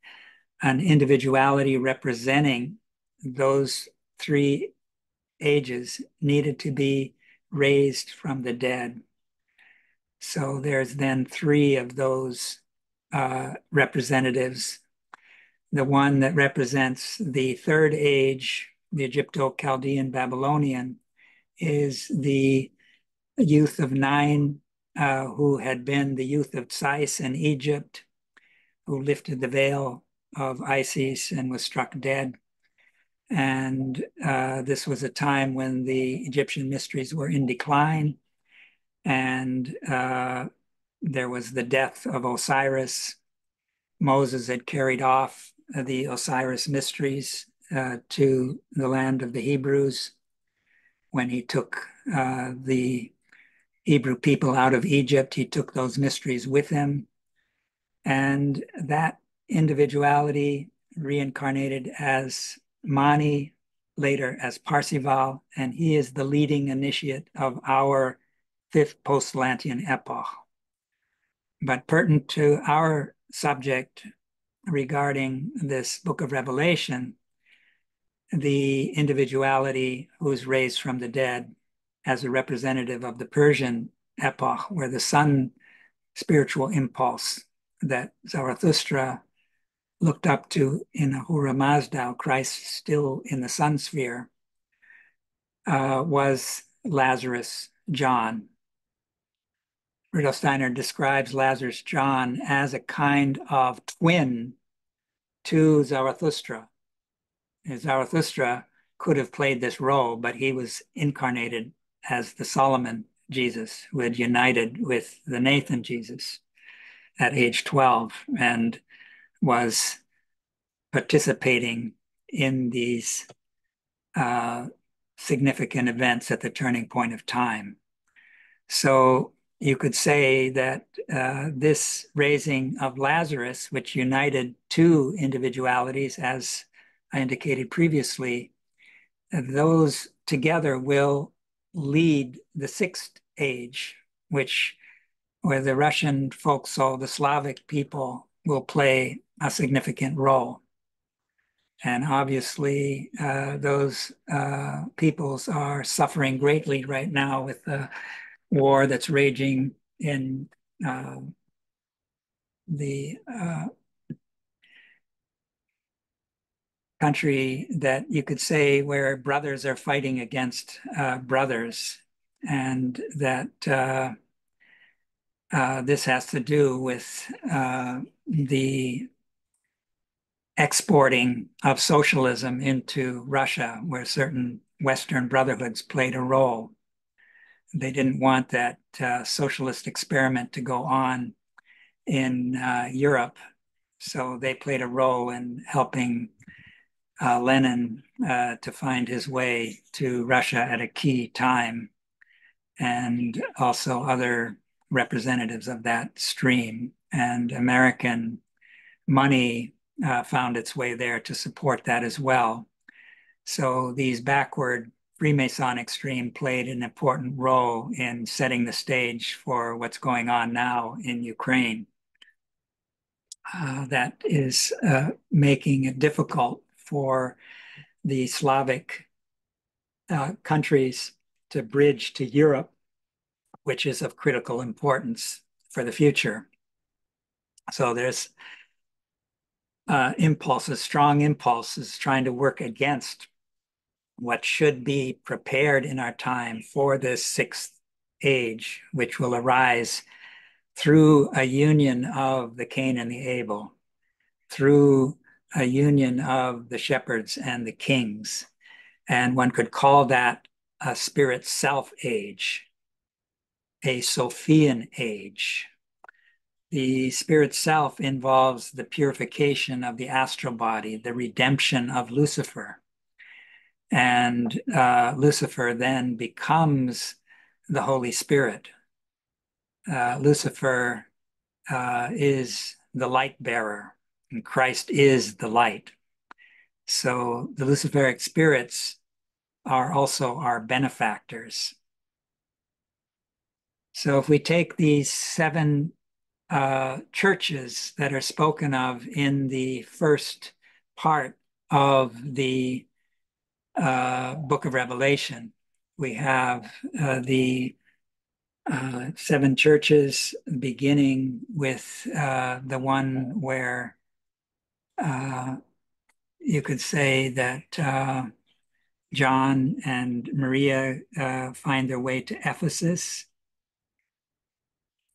an individuality representing those three ages needed to be raised from the dead. So there's then three of those representatives. The one that represents the third age, the Egypto-Chaldean Babylonian, is the youth of 9 who had been the youth of Sais in Egypt, who lifted the veil of Isis and was struck dead. And this was a time when the Egyptian mysteries were in decline. And there was the death of Osiris. Moses had carried off the Osiris mysteries to the land of the Hebrews when he took the Hebrew people out of Egypt. He took those mysteries with him. And that individuality reincarnated as Mani, later as Parsival, and he is the leading initiate of our fifth post-Atlantean epoch. But pertinent to our subject regarding this book of Revelation, the individuality who is raised from the dead as a representative of the Persian epoch, where the sun spiritual impulse that Zarathustra looked up to in Ahura Mazda, Christ still in the sun sphere, was Lazarus John. Rudolf Steiner describes Lazarus John as a kind of twin to Zarathustra. Zarathustra could have played this role, but he was incarnated as the Solomon Jesus who had united with the Nathan Jesus at age 12 and was participating in these significant events at the turning point of time. So you could say that this raising of Lazarus, which united two individualities, as I indicated previously, those together will lead the sixth age, where the Russian folk soul, the Slavic people, will play a significant role. And obviously, those peoples are suffering greatly right now with the war that's raging in the country that you could say where brothers are fighting against brothers, and that this has to do with the exporting of socialism into Russia, where certain Western brotherhoods played a role. They didn't want that socialist experiment to go on in Europe, so they played a role in helping Lenin to find his way to Russia at a key time, and also other representatives of that stream. And American money found its way there to support that as well. So these backward Freemasonic stream played an important role in setting the stage for what's going on now in Ukraine. That is making it difficult for the Slavic countries to bridge to Europe, which is of critical importance for the future. So there's impulses, strong impulses trying to work against what should be prepared in our time for this sixth age, which will arise through a union of the Cain and the Abel, through a union of the shepherds and the kings. And one could call that a spirit self age, a Sophian age. The spirit self involves the purification of the astral body, the redemption of Lucifer. And Lucifer then becomes the Holy Spirit. Lucifer is the light bearer, and Christ is the light. So the Luciferic spirits are also our benefactors. So if we take these seven churches that are spoken of in the first part of the book of Revelation, we have the seven churches, beginning with the one where you could say that John and Maria find their way to Ephesus.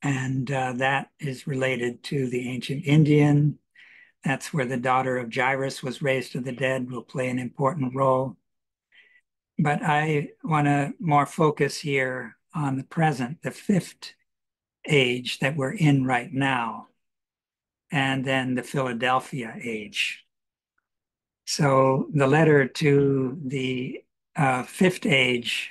And that is related to the ancient Indian. That's where the daughter of Jairus was raised to the dead, will play an important role. But I want to more focus here on the present, the fifth age that we're in right now, and then the Philadelphia age. So the letter to the fifth age,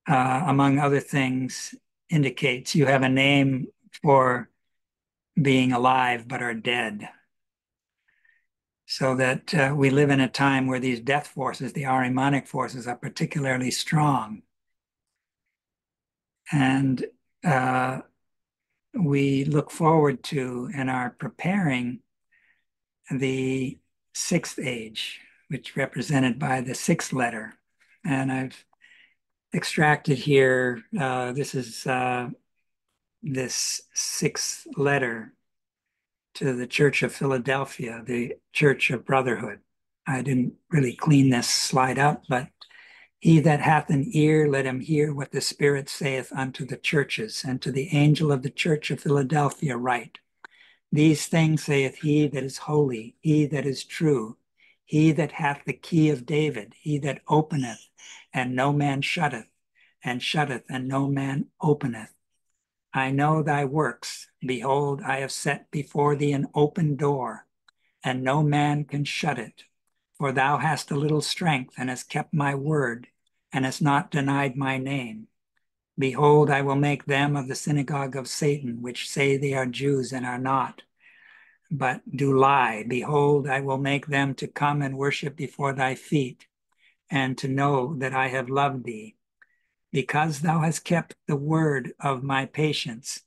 among other things, indicates you have a name for being alive but are dead. So that we live in a time where these death forces, the Ahrimanic forces, are particularly strong. And we look forward to and are preparing the sixth age, which represented by the sixth letter. And I've extracted here, this is this sixth letter to the Church of Philadelphia, the Church of Brotherhood. I didn't really clean this slide up, but he that hath an ear, let him hear what the Spirit saith unto the churches. And to the angel of the Church of Philadelphia write, these things saith he that is holy, he that is true, he that hath the key of David, he that openeth, and no man shutteth, and shutteth, and no man openeth. I know thy works. Behold, I have set before thee an open door, and no man can shut it. For thou hast a little strength, and hast kept my word, and hast not denied my name. Behold, I will make them of the synagogue of Satan, which say they are Jews and are not, but do lie. Behold, I will make them to come and worship before thy feet, and to know that I have loved thee. Because thou hast kept the word of my patience,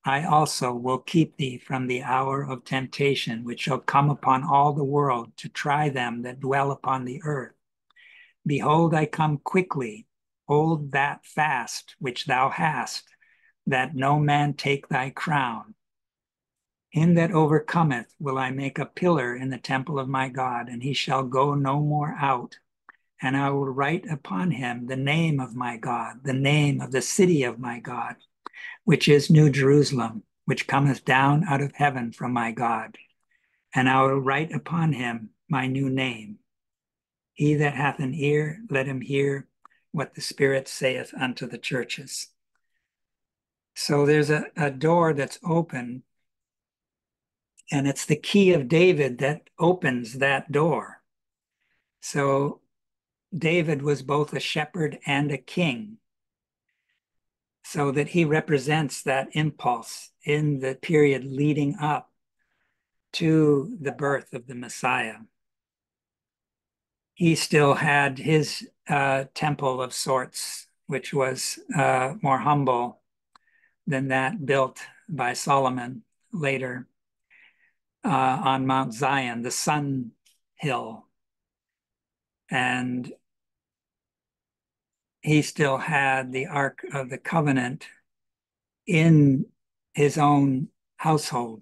I also will keep thee from the hour of temptation, which shall come upon all the world to try them that dwell upon the earth. Behold, I come quickly. Hold that fast which thou hast, that no man take thy crown. Him that overcometh will I make a pillar in the temple of my God, and he shall go no more out. And I will write upon him the name of my God, the name of the city of my God, which is New Jerusalem, which cometh down out of heaven from my God. And I will write upon him my new name. He that hath an ear, let him hear what the Spirit saith unto the churches. So there's a door that's open, and it's the key of David that opens that door. So David was both a shepherd and a king, so that he represents that impulse in the period leading up to the birth of the Messiah. He still had his temple of sorts, which was more humble than that built by Solomon later on Mount Zion, the Sun Hill. And he still had the Ark of the Covenant in his own household.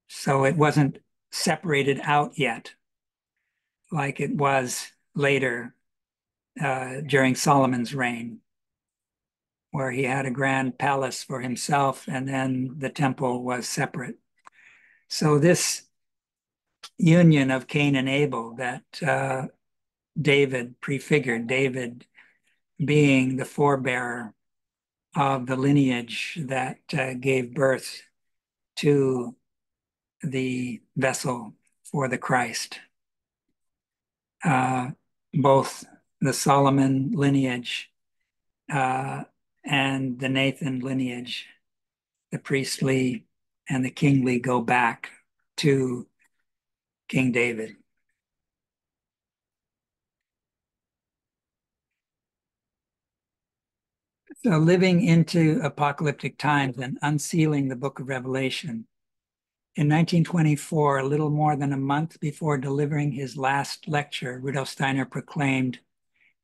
So it wasn't separated out yet, like it was later during Solomon's reign, where he had a grand palace for himself and then the temple was separate. So this union of Cain and Abel that David prefigured, David being the forebearer of the lineage that gave birth to the vessel for the Christ. Both the Solomon lineage and the Nathan lineage, the priestly and the kingly, go back to King David. So living into apocalyptic times and unsealing the book of Revelation. In 1924, a little more than a month before delivering his last lecture, Rudolf Steiner proclaimed,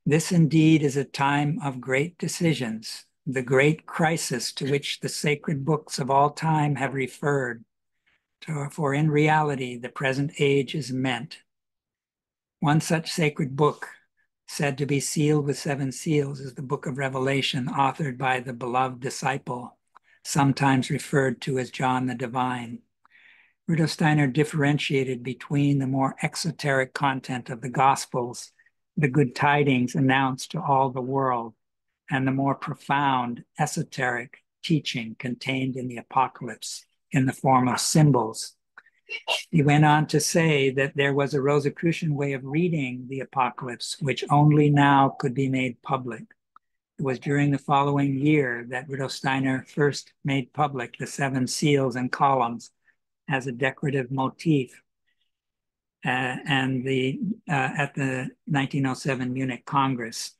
"This indeed is a time of great decisions, the great crisis to which the sacred books of all time have referred, for in reality the present age is meant." One such sacred book, said to be sealed with 7 seals, is the book of Revelation, authored by the beloved disciple, sometimes referred to as John the Divine. Rudolf Steiner differentiated between the more exoteric content of the Gospels, the good tidings announced to all the world, and the more profound esoteric teaching contained in the Apocalypse in the form of symbols. He went on to say that there was a Rosicrucian way of reading the Apocalypse, which only now could be made public. It was during the following year that Rudolf Steiner first made public the 7 seals and columns as a decorative motif at the 1907 Munich Congress.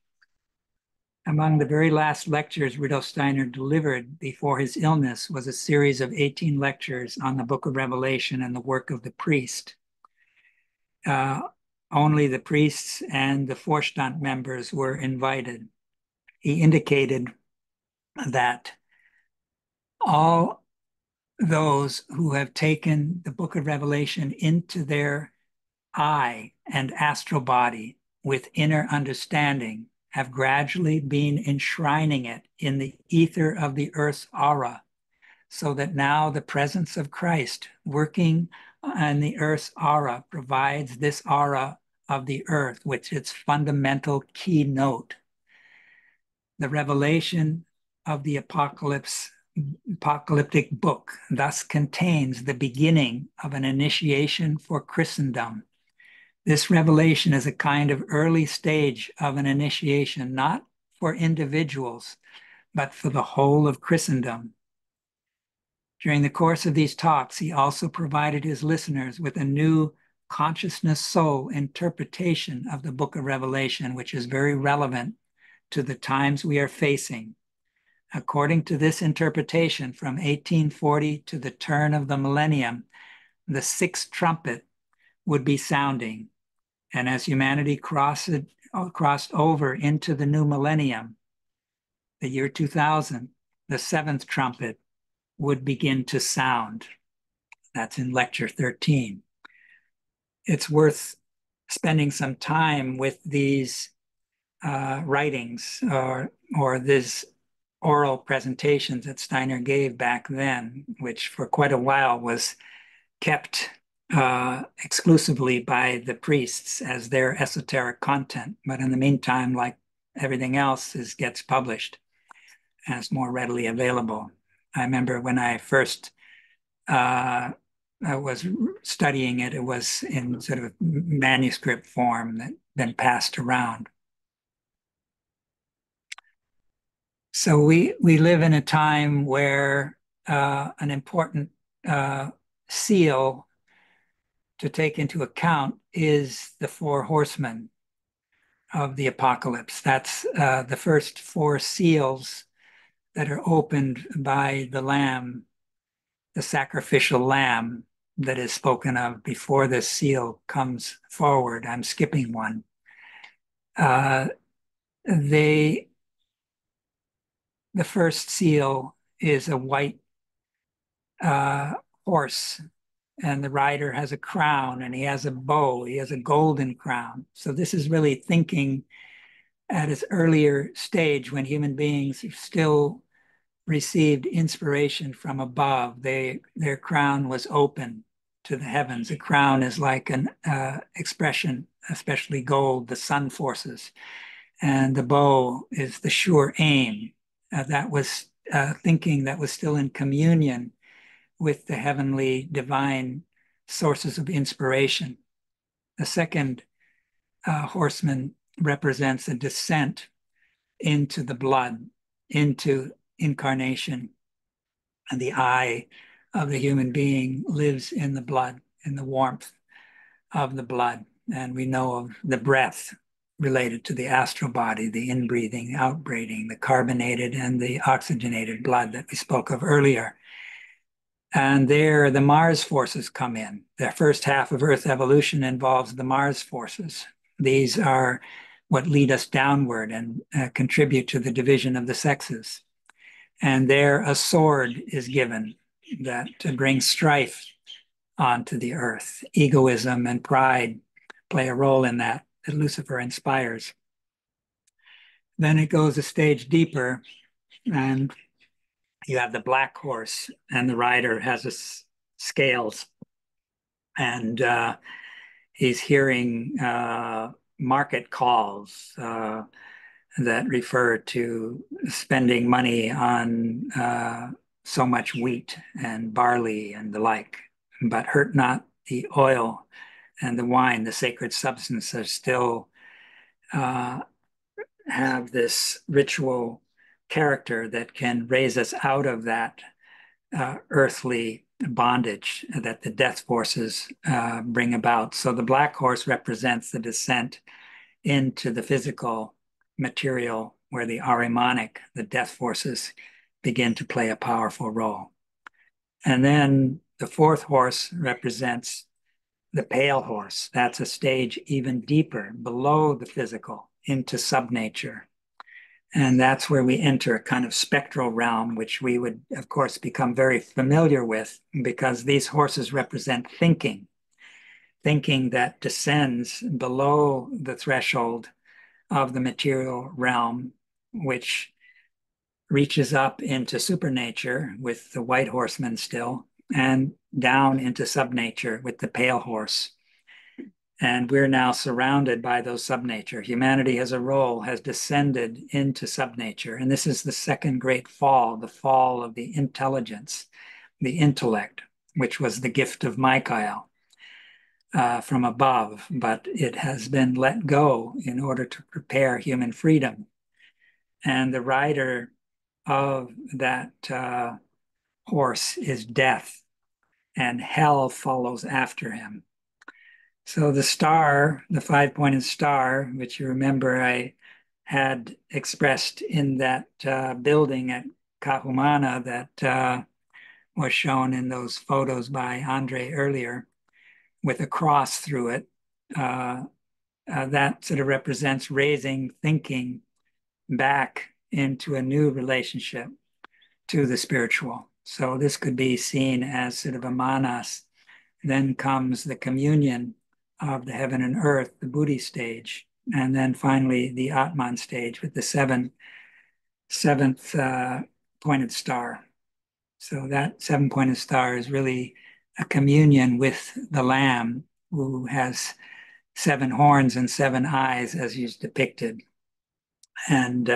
Among the very last lectures Rudolf Steiner delivered before his illness was a series of 18 lectures on the book of Revelation and the work of the priest. Only the priests and the Vorstand members were invited. He indicated that all those who have taken the book of Revelation into their eye and astral body with inner understanding have gradually been enshrining it in the ether of the earth's aura, so that now the presence of Christ working on the earth's aura provides this aura of the earth with its fundamental keynote. The revelation of the apocalyptic book thus contains the beginning of an initiation for Christendom. This revelation is a kind of early stage of an initiation, not for individuals, but for the whole of Christendom. During the course of these talks, he also provided his listeners with a new consciousness soul interpretation of the book of Revelation, which is very relevant to the times we are facing. According to this interpretation, from 1840 to the turn of the millennium, the 6th trumpet would be sounding. And as humanity crossed over into the new millennium, the year 2000, the 7th trumpet would begin to sound. That's in lecture 13. It's worth spending some time with these writings or these oral presentations that Steiner gave back then, which for quite a while was kept exclusively by the priests as their esoteric content. But in the meantime, like everything else, gets published and it's more readily available. I remember when I first I was studying it, it was in sort of manuscript form that then passed around. So we live in a time where an important seal to take into account is the 4 horsemen of the apocalypse. That's the first 4 seals that are opened by the lamb, the sacrificial lamb that is spoken of before this seal comes forward. I'm skipping one. The first seal is a white horse and the rider has a crown, and he has a bow, he has a golden crown. So this is really thinking at its earlier stage when human beings still received inspiration from above. Their crown was open to the heavens. A crown is like an expression, especially gold, the sun forces. And the bow is the sure aim. That was thinking that was still in communion with the heavenly divine sources of inspiration. The second horseman represents a descent into the blood, into incarnation. And the eye of the human being lives in the blood, in the warmth of the blood. And we know of the breath related to the astral body, the inbreathing, outbreathing, the carbonated and the oxygenated blood that we spoke of earlier. And there, the Mars forces come in. The first half of Earth evolution involves the Mars forces. These are what lead us downward and contribute to the division of the sexes. And there, a sword is given that brings strife onto the earth. Egoism and pride play a role in that Lucifer inspires. Then it goes a stage deeper, and you have the black horse, and the rider has scales, and he's hearing market calls that refer to spending money on so much wheat and barley and the like, but hurt not the oil and the wine, the sacred substances still have this ritual character that can raise us out of that earthly bondage that the death forces bring about. So the black horse represents the descent into the physical material where the Ahrimanic, the death forces, begin to play a powerful role. And then the fourth horse represents the pale horse. That's a stage even deeper below the physical into subnature. And that's where we enter a kind of spectral realm, which we would, of course, become very familiar with because these horses represent thinking, thinking that descends below the threshold of the material realm, which reaches up into supernature with the white horseman still, and down into subnature with the pale horse. And we're now surrounded by those subnature. Humanity as a role has descended into subnature. And this is the second great fall, the fall of the intelligence, the intellect, which was the gift of Michael from above, but it has been let go in order to prepare human freedom. And the rider of that horse is death, and hell follows after him. So the star, the five-pointed star, which you remember I had expressed in that building at Kahumana that was shown in those photos by Andre earlier, with a cross through it, that sort of represents raising thinking back into a new relationship to the spiritual. So this could be seen as sort of a manas. Then comes the communion of the heaven and earth, the Buddhi stage, and then finally the Atman stage with the seventh pointed star. So that seven-pointed star is really a communion with the Lamb, who has seven horns and seven eyes, as he's depicted, and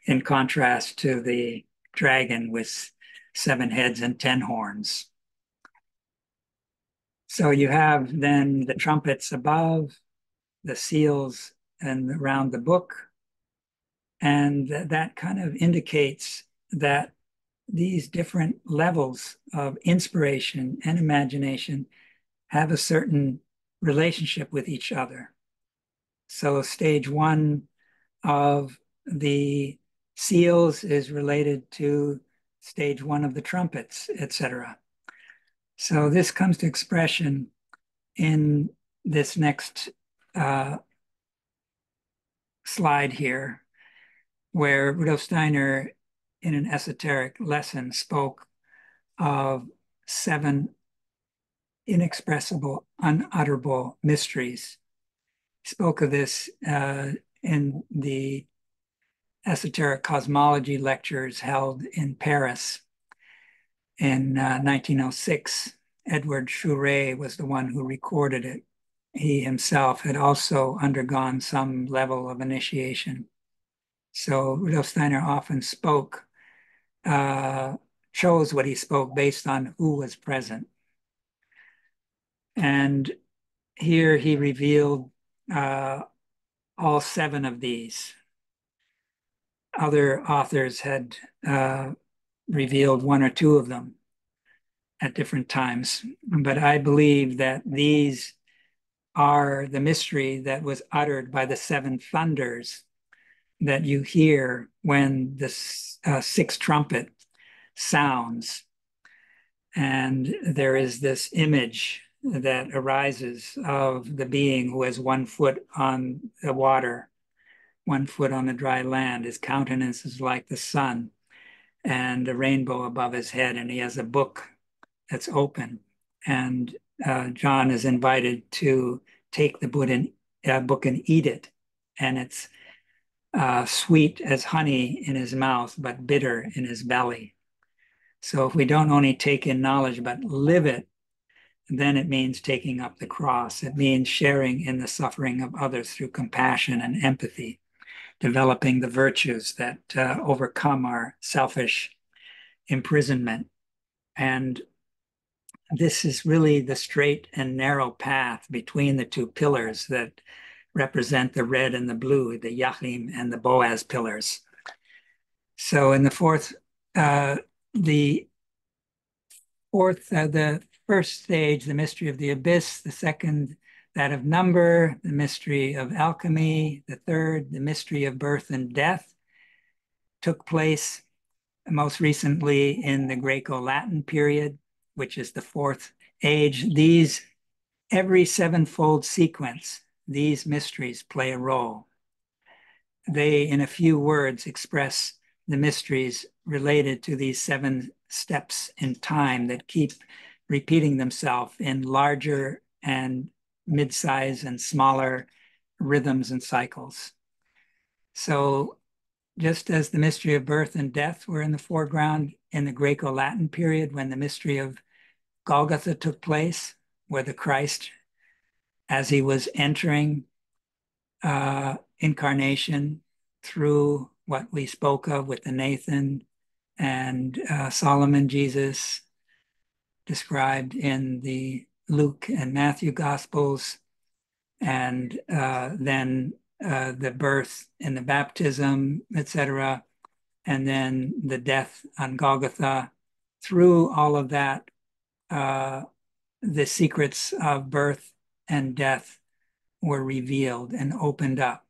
in contrast to the dragon with seven heads and 10 horns. So you have then the trumpets above, the seals and around the book. And that kind of indicates that these different levels of inspiration and imagination have a certain relationship with each other. So stage one of the seals is related to stage one of the trumpets, etc. So this comes to expression in this next slide here, where Rudolf Steiner, in an esoteric lesson, spoke of seven inexpressible, unutterable mysteries. He spoke of this in the esoteric cosmology lectures held in Paris in 1906. Edward Chouret was the one who recorded it. He himself had also undergone some level of initiation. So Rudolf Steiner often chose what he spoke based on who was present. And here he revealed all 7 of these. Other authors had revealed 1 or 2 of them at different times. But I believe that these are the mystery that was uttered by the 7 thunders that you hear when the 6th trumpet sounds. And there is this image that arises of the being who has 1 foot on the water, 1 foot on the dry land. His countenance is like the sun and a rainbow above his head, and he has a book that's open. And John is invited to take the book and eat it. And it's sweet as honey in his mouth, but bitter in his belly. So if we don't only take in knowledge, but live it, then it means taking up the cross. It means sharing in the suffering of others through compassion and empathy, developing the virtues that overcome our selfish imprisonment. And this is really the straight and narrow path between the 2 pillars that represent the red and the blue, the Yachim and the Boaz pillars. So in the first stage, the mystery of the abyss; the second, that of number; the mystery of alchemy; the third, the mystery of birth and death, took place most recently in the Greco-Latin period, which is the 4th age. Every 7-fold sequence, these mysteries play a role. They, in a few words, express the mysteries related to these 7 steps in time that keep repeating themselves in larger and mid-size and smaller rhythms and cycles. So just as the mystery of birth and death were in the foreground in the Greco-Latin period, when the mystery of Golgotha took place, where the Christ, as he was entering incarnation through what we spoke of with the Nathan and Solomon Jesus described in the Luke and Matthew Gospels, and then the birth and the baptism, etc., and then the death on Golgotha. Through all of that, the secrets of birth and death were revealed and opened up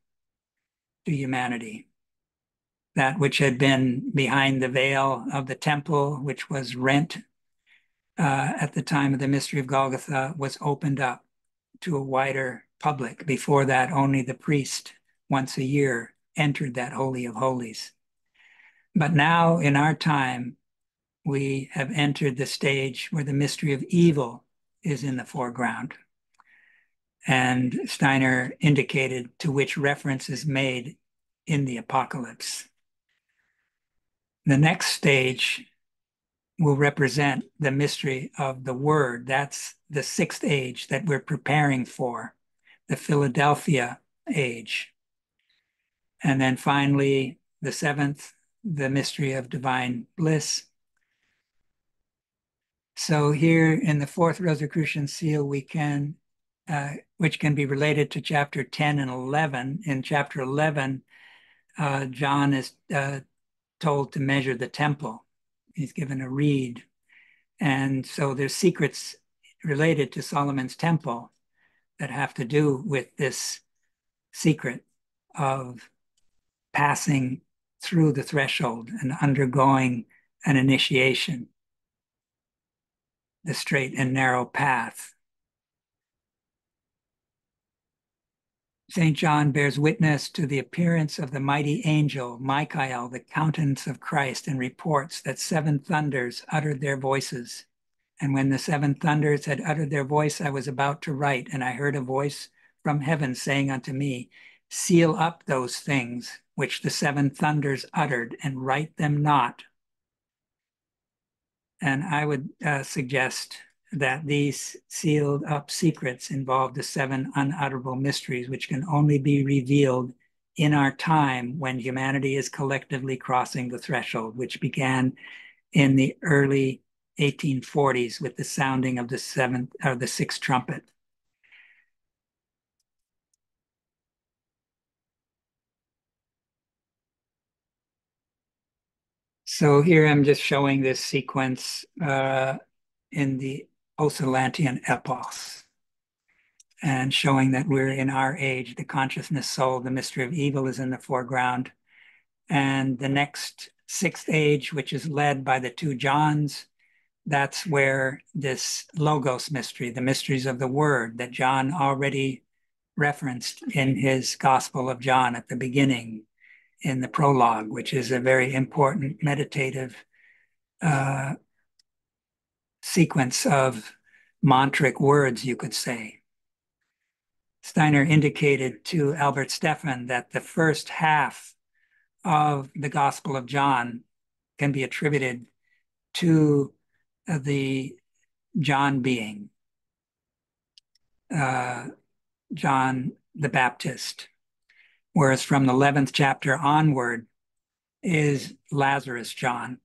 to humanity. That which had been behind the veil of the temple, which was rent at the time of the mystery of Golgotha, was opened up to a wider public. Before that, only the priest once a year entered that Holy of Holies. But now, in our time, we have entered the stage where the mystery of evil is in the foreground. And Steiner indicated to which reference is made in the Apocalypse. The next stage will represent the mystery of the Word. That's the 6th age that we're preparing for, the Philadelphia age. And then finally, the 7th, the mystery of divine bliss. So here in the 4th Rosicrucian seal, we can, which can be related to chapter 10 and 11. In chapter 11, John is told to measure the temple. He's given a reed. And so there's secrets related to Solomon's temple that have to do with this secret of passing through the threshold and undergoing an initiation, the straight and narrow path. St. John bears witness to the appearance of the mighty angel, Michael, the countenance of Christ, and reports that 7 thunders uttered their voices, And when the seven thunders had uttered their voice, I was about to write, and I heard a voice from heaven saying unto me, seal up those things which the seven thunders uttered, and write them not. And I would suggest that these sealed up secrets involve the seven unutterable mysteries, which can only be revealed in our time when humanity is collectively crossing the threshold, which began in the early 1840s with the sounding of the sixth trumpet. So here I'm just showing this sequence in the post-Atlantean epochs and showing that we're in our age. The consciousness soul, the mystery of evil is in the foreground. And the next sixth age, which is led by the two Johns, that's where this Logos mystery, the mysteries of the word that John already referenced in his Gospel of John at the beginning in the prologue, which is a very important meditative sequence of mantric words, you could say. Steiner indicated to Albert Stephan that the first half of the Gospel of John can be attributed to the John being, John the Baptist, whereas from the 11th chapter onward is Lazarus John.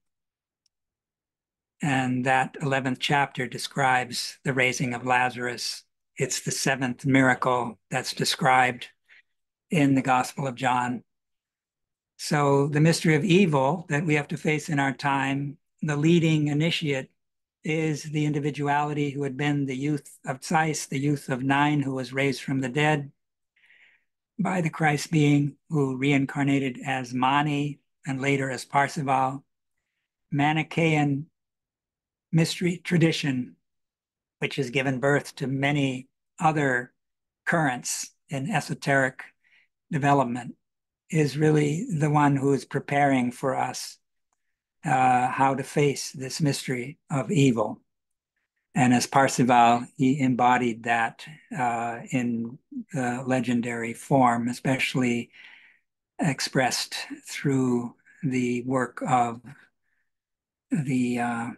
And that 11th chapter describes the raising of Lazarus. It's the seventh miracle that's described in the Gospel of John. So the mystery of evil that we have to face in our time, the leading initiate is the individuality who had been the youth of Zeiss, the youth of 9 who was raised from the dead by the Christ being who reincarnated as Mani and later as Parzival. Manichaean mystery tradition, which has given birth to many other currents in esoteric development, is really the one who is preparing for us how to face this mystery of evil. And as Parzival, he embodied that in the legendary form, especially expressed through the work of the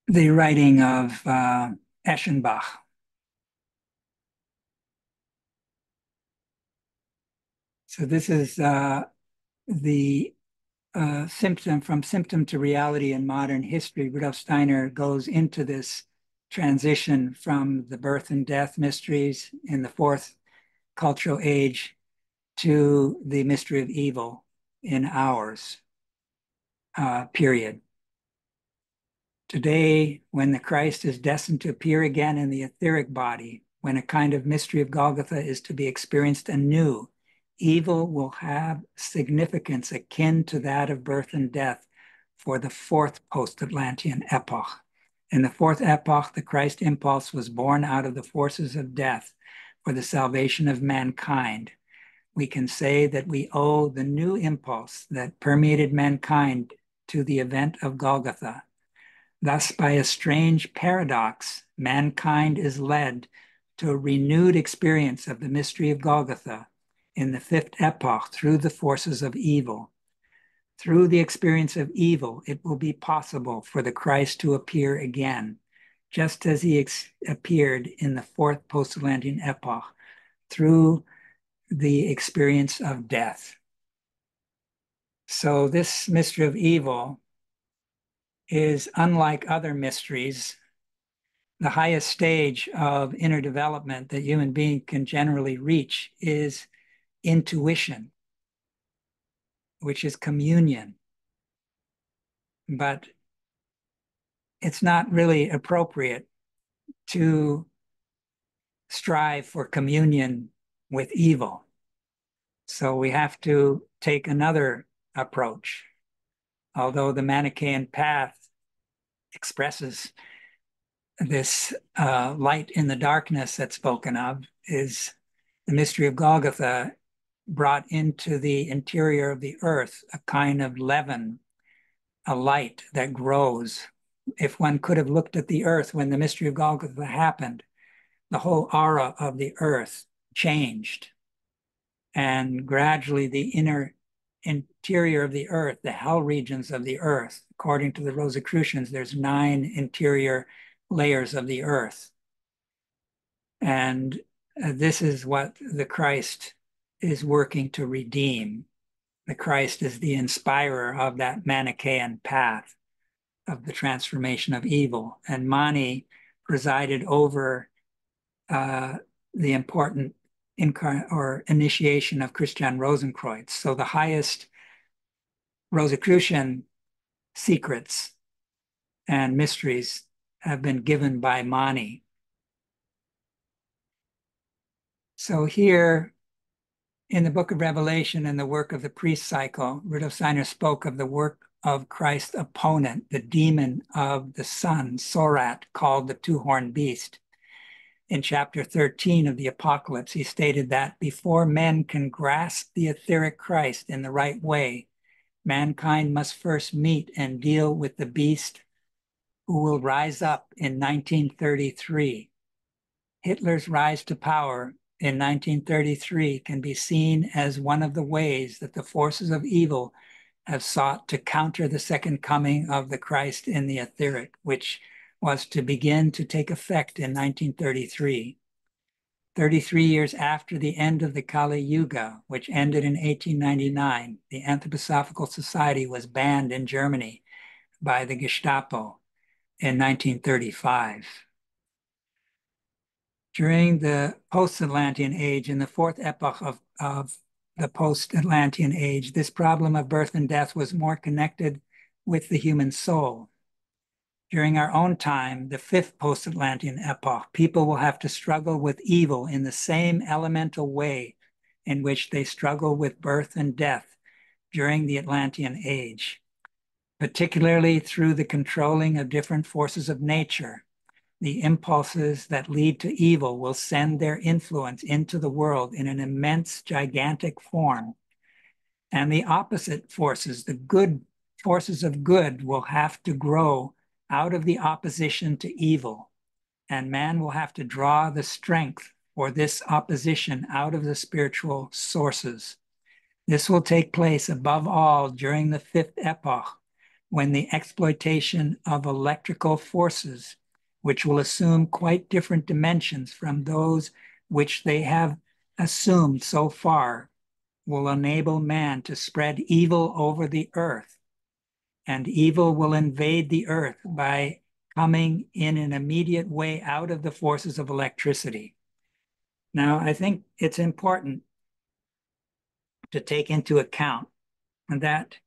the writing of Eschenbach. So this is the symptom from symptom to reality in modern history. Rudolf Steiner goes into this transition from the birth and death mysteries in the fourth cultural age to the mystery of evil in ours period. Today, when the Christ is destined to appear again in the etheric body, when a kind of mystery of Golgotha is to be experienced anew, evil will have significance akin to that of birth and death for the fourth post-Atlantean epoch. In the fourth epoch, the Christ impulse was born out of the forces of death for the salvation of mankind. We can say that we owe the new impulse that permeated mankind to the event of Golgotha. Thus, by a strange paradox, mankind is led to a renewed experience of the mystery of Golgotha in the fifth epoch through the forces of evil. Through the experience of evil, it will be possible for the Christ to appear again, just as he appeared in the fourth post-Atlantean epoch, through the experience of death. So this mystery of evil is unlike other mysteries. The highest stage of inner development that human being can generally reach is intuition, which is communion. But it's not really appropriate to strive for communion with evil. So we have to take another approach. Although the Manichaean path expresses this light in the darkness that's spoken of, is the mystery of Golgotha brought into the interior of the earth a kind of leaven a light that grows. If one could have looked at the earth when the mystery of Golgotha happened, the whole aura of the earth changed. And gradually the interior of the earth, the hell regions of the earth, according to the Rosicrucians, there's 9 interior layers of the earth. And this is what the Christ is working to redeem. The Christ is the inspirer of that Manichaean path of the transformation of evil. And Mani presided over the important initiation of Christian Rosenkreuz. So the highest Rosicrucian secrets and mysteries have been given by Mani. So here in the book of Revelation and the work of the priest cycle, Rudolf Steiner spoke of the work of Christ's opponent, the demon of the sun, Sorat, called the two-horned beast. In chapter 13 of the Apocalypse, he stated that before men can grasp the etheric Christ in the right way, mankind must first meet and deal with the beast who will rise up in 1933. Hitler's rise to power in 1933 can be seen as one of the ways that the forces of evil have sought to counter the second coming of the Christ in the etheric, which was to begin to take effect in 1933. 33 years after the end of the Kali Yuga, which ended in 1899, the Anthroposophical Society was banned in Germany by the Gestapo in 1935. During the post-Atlantean age, in the fourth epoch of the post-Atlantean age, this problem of birth and death was more connected with the human soul. During our own time, the fifth post-Atlantean epoch, people will have to struggle with evil in the same elemental way in which they struggle with birth and death during the Atlantean age, particularly through the controlling of different forces of nature. The impulses that lead to evil will send their influence into the world in an immense, gigantic form. And the opposite forces, the good forces of good, will have to grow out of the opposition to evil. And man will have to draw the strength for this opposition out of the spiritual sources. This will take place above all during the fifth epoch, when the exploitation of electrical forces, which will assume quite different dimensions from those which they have assumed so far, will enable man to spread evil over the earth. And evil will invade the earth by coming in an immediate way out of the forces of electricity. Now, I think it's important to take into account that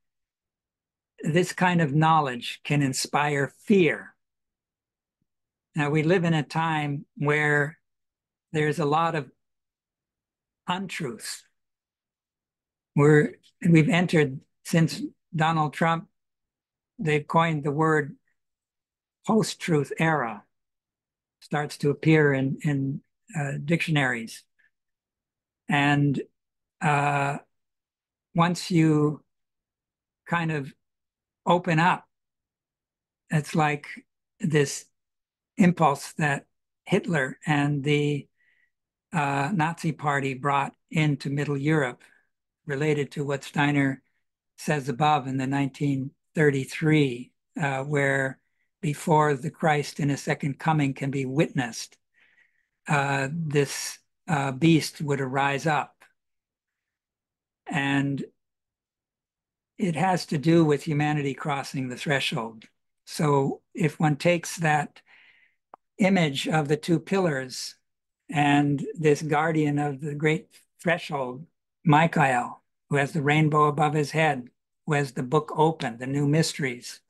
this kind of knowledge can inspire fear. Now, we live in a time where there's a lot of untruths. We've entered, since Donald Trump, they've coined the word post-truth era, starts to appear in dictionaries. And once you kind of open up, it's like this impulse that Hitler and the Nazi Party brought into Middle Europe, related to what Steiner says above in the 1933, where before the Christ in his second coming can be witnessed, this beast would arise up. And it has to do with humanity crossing the threshold. So if one takes that image of the two pillars and this guardian of the great threshold, Michael, who has the rainbow above his head, who has the book open, the new mysteries.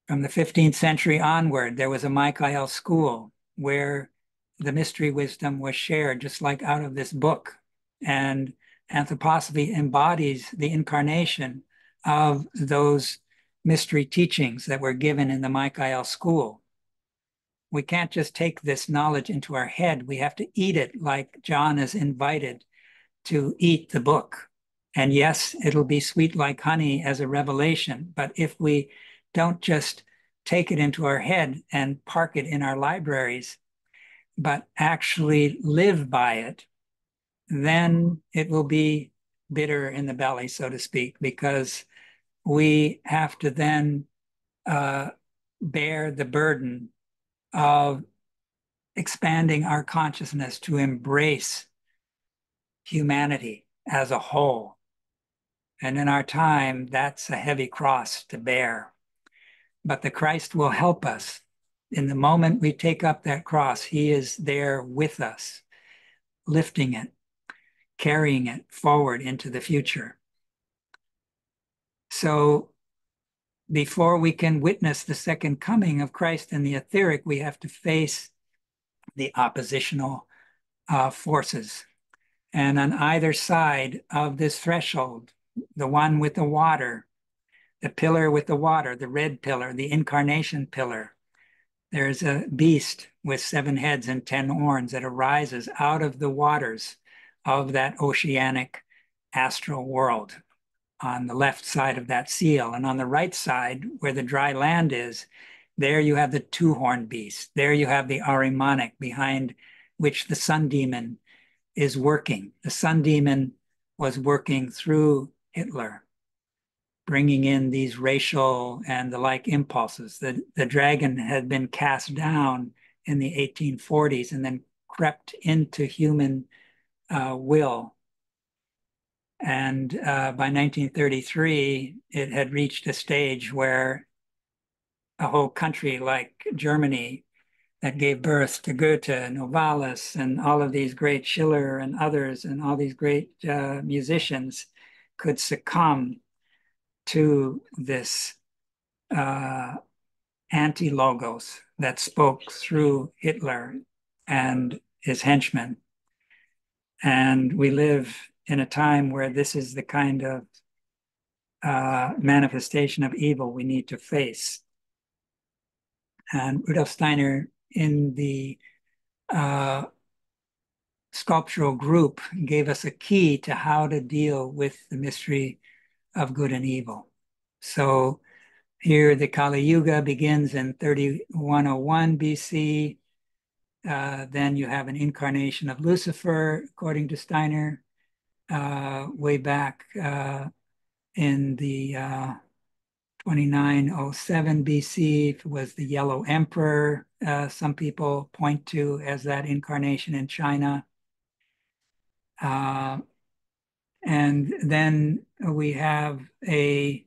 From the 15th century onward, there was a Michael school where the mystery wisdom was shared, just like out of this book. And anthroposophy embodies the incarnation of those mystery teachings that were given in the Michael school. We can't just take this knowledge into our head. We have to eat it like John is invited to eat the book And yes, it'll be sweet like honey as a revelation. But if we don't just take it into our head and park it in our libraries, but actually live by it, then it will be bitter in the belly, so to speak, because we have to then uh, bear the burden of expanding our consciousness to embrace humanity as a whole. And in our time, that's a heavy cross to bear. But the Christ will help us. In the moment we take up that cross, he is there with us, lifting it, carrying it forward into the future. So before we can witness the second coming of Christ in the etheric, we have to face the oppositional forces. And on either side of this threshold, the one with the water, the pillar with the water, the red pillar, the incarnation pillar, there's a beast with 7 heads and 10 horns that arises out of the waters of that oceanic astral world on the left side of that seal. And on the right side, where the dry land is, there you have the 2-horned beast. There you have the Ahrimanic, behind which the sun demon is working. The sun demon was working through Hitler, bringing in these racial and the like impulses. The dragon had been cast down in the 1840s and then crept into human will. And by 1933, it had reached a stage where a whole country like Germany that gave birth to Goethe, Novalis, and all of these great Schiller and others, and all these great musicians could succumb to this anti-logos that spoke through Hitler and his henchmen. And we live in a time where this is the kind of manifestation of evil we need to face. And Rudolf Steiner, in the sculptural group, gave us a key to how to deal with the mystery of good and evil. So here the Kali Yuga begins in 3101 BC. Then you have an incarnation of Lucifer, according to Steiner, way back in the 2907 BC was the Yellow Emperor, some people point to as that incarnation in China. And then we have a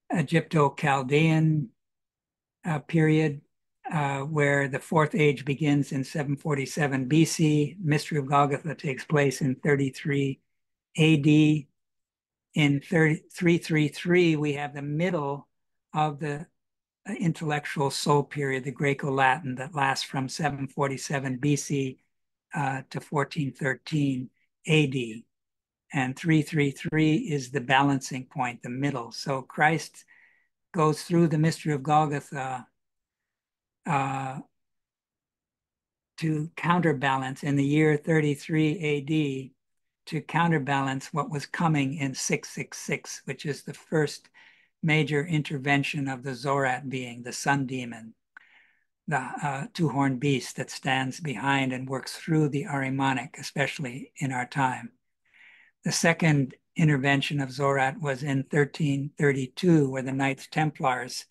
Egypto-Chaldean period where the fourth age begins in 747 BC. Mystery of Golgotha takes place in 33 AD. In 333, we have the middle of the intellectual soul period, the Greco-Latin, that lasts from 747 BC to 1413 AD. And 333 is the balancing point, the middle. So Christ goes through the mystery of Golgotha to counterbalance in the year 33 AD, to counterbalance what was coming in 666, which is the first major intervention of the Zorat being, the sun demon, the 2-horned beast that stands behind and works through the Ahrimanic, especially in our time. The second intervention of Zorat was in 1332, where the Knights Templars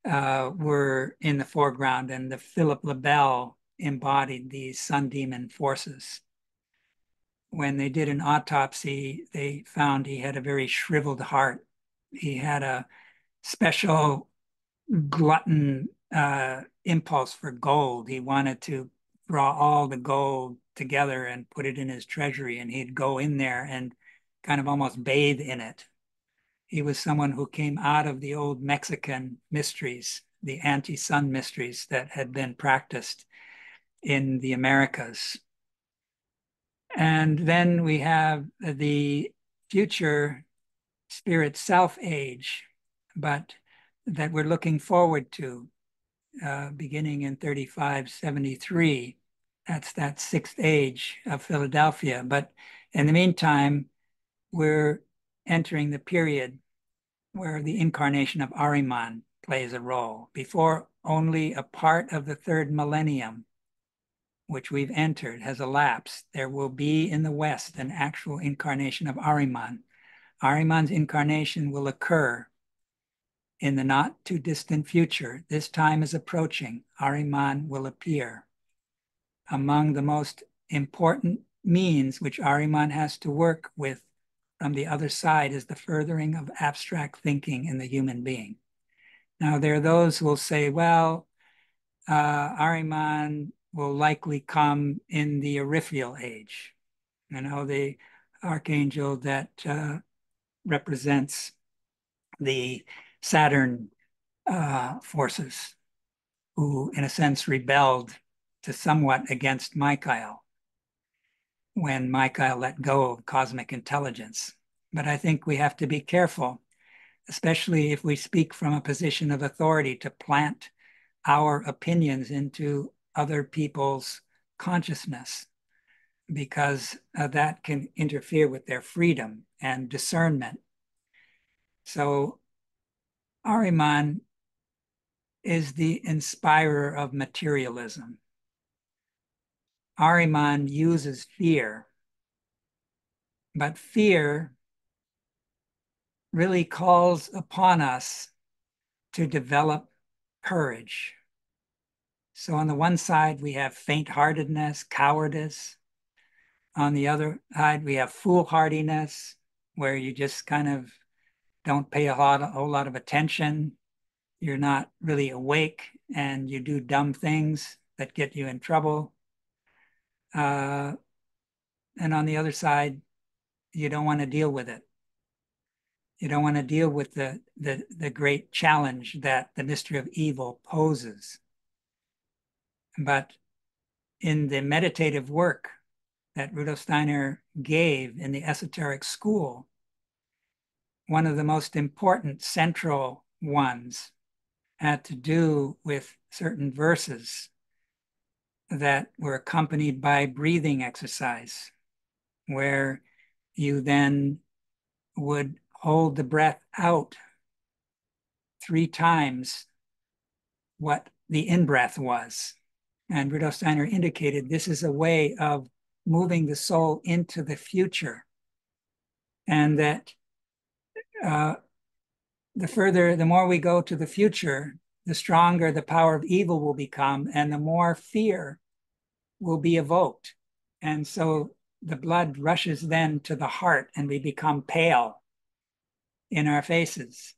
were in the foreground, and the Philip le Bel embodied these sun demon forces. When they did an autopsy, they found he had a very shriveled heart. He had a special glutton impulse for gold. He wanted to draw all the gold together and put it in his treasury, and he'd go in there and kind of almost bathe in it. He was someone who came out of the old Mexican mysteries, the anti-sun mysteries that had been practiced in the Americas. And then we have the future spirit self age, but that we're looking forward to beginning in 3573. That's that 6th age of Philadelphia. But in the meantime, we're entering the period where the incarnation of Ahriman plays a role. Before only a part of the third millennium, which we've entered, has elapsed, there will be in the West an actual incarnation of Ahriman. Ahriman's incarnation will occur in the not too distant future. This time is approaching. Ahriman will appear. Among the most important means which Ahriman has to work with from the other side is the furthering of abstract thinking in the human being. Now, there are those who will say, well, Ahriman will likely come in the Eryphrial age, the archangel that represents the Saturn forces, who, in a sense, rebelled to somewhat against Michael when Michael let go of cosmic intelligence. But I think we have to be careful, especially if we speak from a position of authority, to plant our opinions into other people's consciousness, because that can interfere with their freedom and discernment. So Ahriman is the inspirer of materialism. Ahriman uses fear, but fear really calls upon us to develop courage. So on the one side, we have faint-heartedness, cowardice. On the other side, we have foolhardiness, where you just kind of don't pay a whole lot of attention. You're not really awake, and you do dumb things that get you in trouble. And on the other side, you don't want to deal with it. You don't want to deal with the great challenge that the mystery of evil poses. But in the meditative work that Rudolf Steiner gave in the esoteric school, one of the most important central ones had to do with certain verses that were accompanied by breathing exercise, where you then would hold the breath out 3 times what the in-breath was. And Rudolf Steiner indicated this is a way of moving the soul into the future, and that the more we go to the future, the stronger the power of evil will become, and the more fear will be evoked. And so the blood rushes then to the heart, and we become pale in our faces.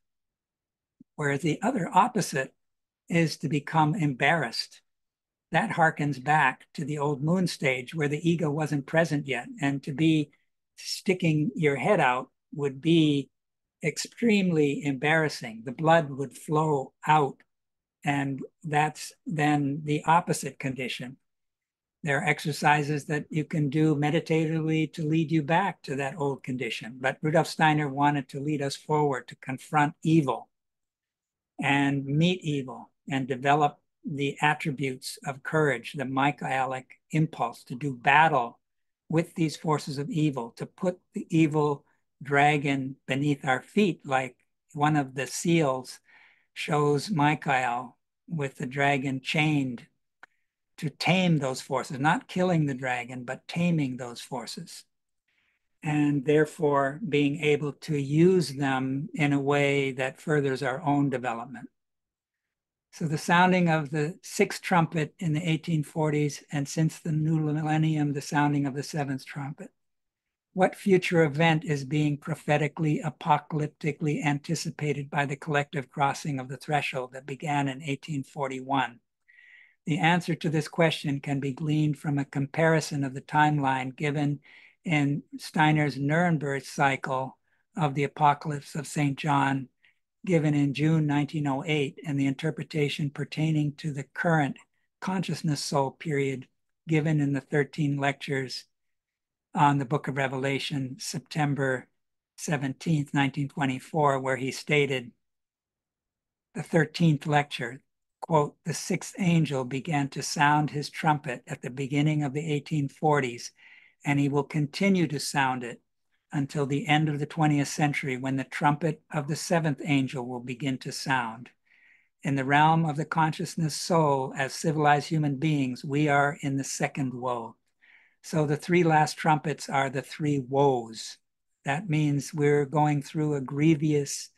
Whereas the other opposite is to become embarrassed. That harkens back to the old moon stage where the ego wasn't present yet. And to be sticking your head out would be extremely embarrassing. The blood would flow out, and that's then the opposite condition. There are exercises that you can do meditatively to lead you back to that old condition. But Rudolf Steiner wanted to lead us forward to confront evil and meet evil and develop the attributes of courage, the Michaelic impulse to do battle with these forces of evil, to put the evil dragon beneath our feet, like one of the seals shows Michael with the dragon chained, to tame those forces, not killing the dragon, but taming those forces, and therefore being able to use them in a way that furthers our own development. So the sounding of the 6th trumpet in the 1840s, and since the new millennium, the sounding of the 7th trumpet. What future event is being prophetically, apocalyptically anticipated by the collective crossing of the threshold that began in 1841? The answer to this question can be gleaned from a comparison of the timeline given in Steiner's Nuremberg cycle of the Apocalypse of St. John, given in June 1908, and the interpretation pertaining to the current consciousness soul period given in the 13 lectures on the Book of Revelation, September 17th, 1924, where he stated, the 13th lecture, quote, the 6th angel began to sound his trumpet at the beginning of the 1840s, and he will continue to sound it until the end of the 20th century, when the trumpet of the seventh angel will begin to sound. In the realm of the consciousness soul, as civilized human beings, we are in the second woe. So the three last trumpets are the three woes. That means we're going through a grievous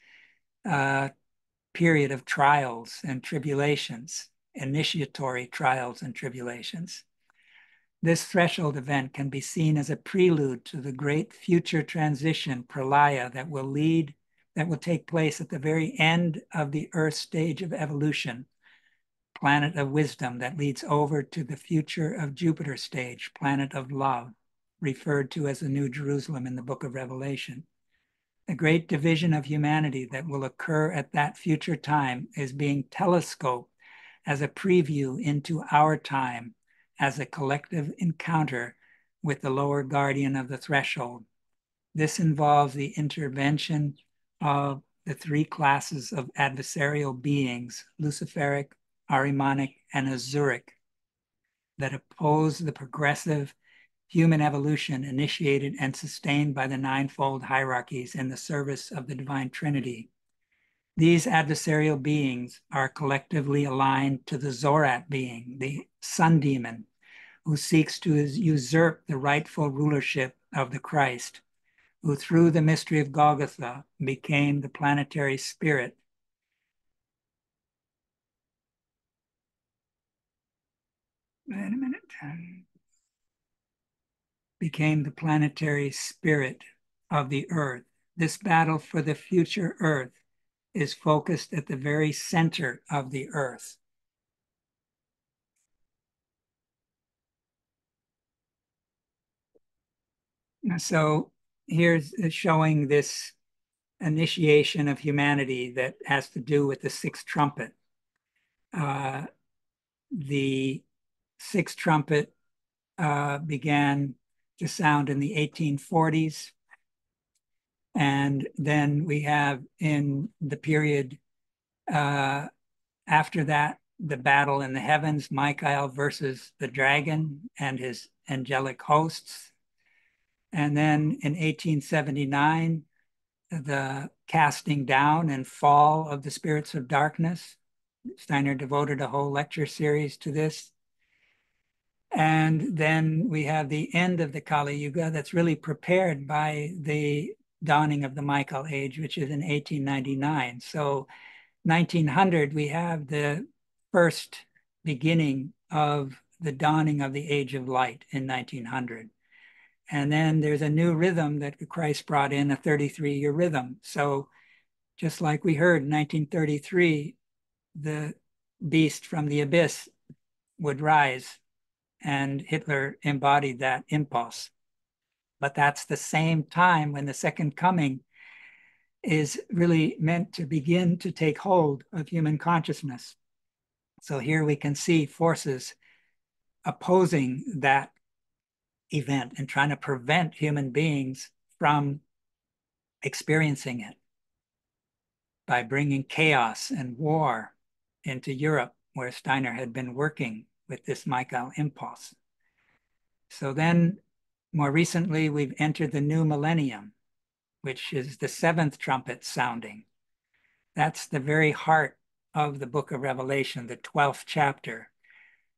period of trials and tribulations, initiatory trials and tribulations. This threshold event can be seen as a prelude to the great future transition, pralaya, that will take place at the very end of the Earth stage of evolution, planet of wisdom, that leads over to the future of Jupiter stage, planet of love, referred to as the New Jerusalem in the book of Revelation. The great division of humanity that will occur at that future time is being telescoped as a preview into our time as a collective encounter with the lower guardian of the threshold. This involves the intervention of the three classes of adversarial beings, Luciferic, Ahrimanic, and Azuric, that oppose the progressive human evolution initiated and sustained by the ninefold hierarchies in the service of the Divine Trinity. These adversarial beings are collectively aligned to the Zorat being, the sun demon, who seeks to usurp the rightful rulership of the Christ, who through the mystery of Golgotha became the planetary spirit. Wait a minute. Became the planetary spirit of the earth. This battle for the future earth is focused at the very center of the earth. So here's showing this initiation of humanity that has to do with the sixth trumpet. The sixth trumpet began to sound in the 1840s. And then we have in the period after that, the battle in the heavens, Michael versus the dragon and his angelic hosts. And then in 1879, the casting down and fall of the spirits of darkness. Steiner devoted a whole lecture series to this. And then we have the end of the Kali Yuga that's really prepared by the dawning of the Michael age, which is in 1899. So 1900, we have the first beginning of the dawning of the age of light in 1900. And then there's a new rhythm that Christ brought in, a 33-year rhythm. So just like we heard in 1933, the beast from the abyss would rise, and Hitler embodied that impulse. But that's the same time when the second coming is really meant to begin to take hold of human consciousness. So here we can see forces opposing that event and trying to prevent human beings from experiencing it by bringing chaos and war into Europe, where Steiner had been working with this Michael impulse. So then, more recently, we've entered the new millennium, which is the seventh trumpet sounding. That's the very heart of the book of Revelation, the 12th chapter,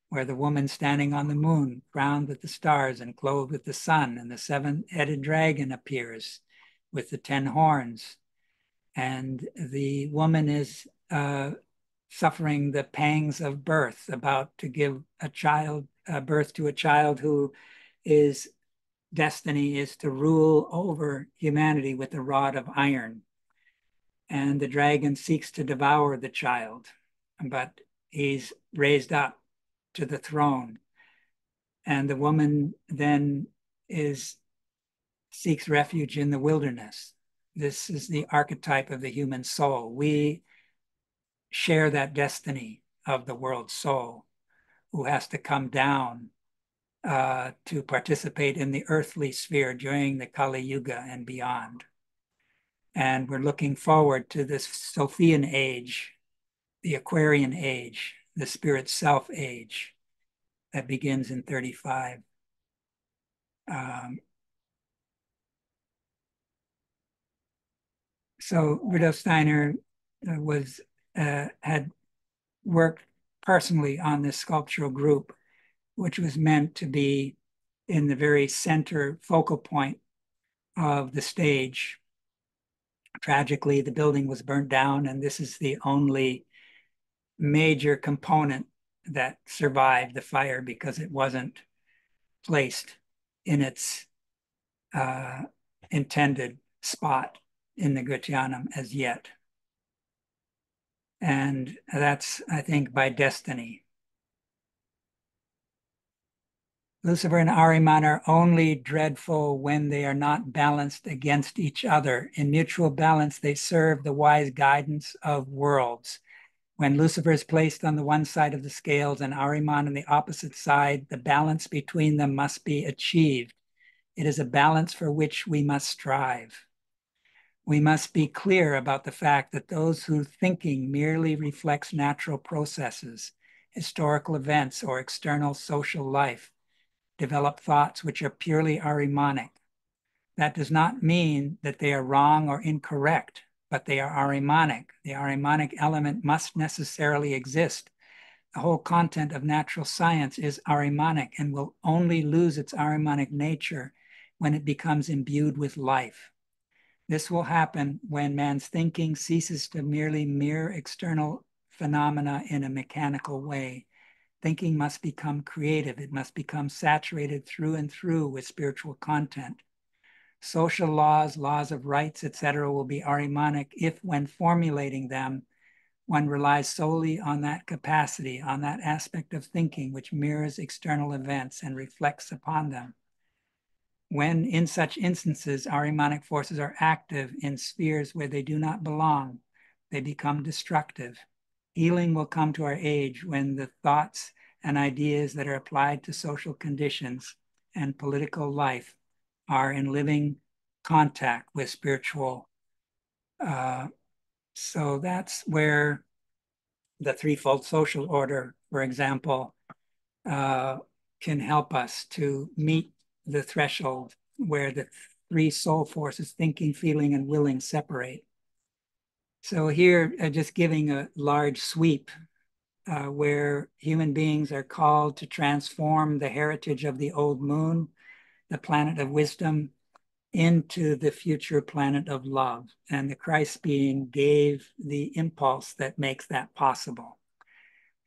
where the woman standing on the moon, crowned with the stars and clothed with the sun, and the seven-headed dragon appears with the 10 horns. And the woman is suffering the pangs of birth, about to give a child, birth to a child who is destiny is to rule over humanity with a rod of iron. And the dragon seeks to devour the child, but he's raised up to the throne. And the woman then seeks refuge in the wilderness. This is the archetype of the human soul. We share that destiny of the world soul, who has to come down to participate in the earthly sphere during the Kali Yuga and beyond. And we're looking forward to this Sophian age, the Aquarian age, the spirit self age that begins in 35. So Rudolf Steiner had worked personally on this sculptural group, which was meant to be in the very center focal point of the stage. Tragically, the building was burnt down, and this is the only major component that survived the fire because it wasn't placed in its intended spot in the Gratianum as yet. And that's, I think, by destiny. Lucifer and Ahriman are only dreadful when they are not balanced against each other. In mutual balance, they serve the wise guidance of worlds. When Lucifer is placed on the one side of the scales and Ahriman on the opposite side, the balance between them must be achieved. It is a balance for which we must strive. We must be clear about the fact that those whose thinking merely reflects natural processes, historical events, or external social life, develop thoughts which are purely Ahrimanic. That does not mean that they are wrong or incorrect, but they are Ahrimanic. The Ahrimanic element must necessarily exist. The whole content of natural science is Ahrimanic and will only lose its Ahrimanic nature when it becomes imbued with life. This will happen when man's thinking ceases to merely mirror external phenomena in a mechanical way. Thinking must become creative. It must become saturated through and through with spiritual content. Social laws, laws of rights, etc., will be Ahrimanic if, when formulating them, one relies solely on that capacity, on that aspect of thinking which mirrors external events and reflects upon them. When, in such instances, Ahrimanic forces are active in spheres where they do not belong, they become destructive. Healing will come to our age when the thoughts and ideas that are applied to social conditions and political life are in living contact with spiritual. So that's where the threefold social order, for example, can help us to meet the threshold where the three soul forces, thinking, feeling, and willing, separate. So here, just giving a large sweep where human beings are called to transform the heritage of the old moon, the planet of wisdom, into the future planet of love. And the Christ being gave the impulse that makes that possible.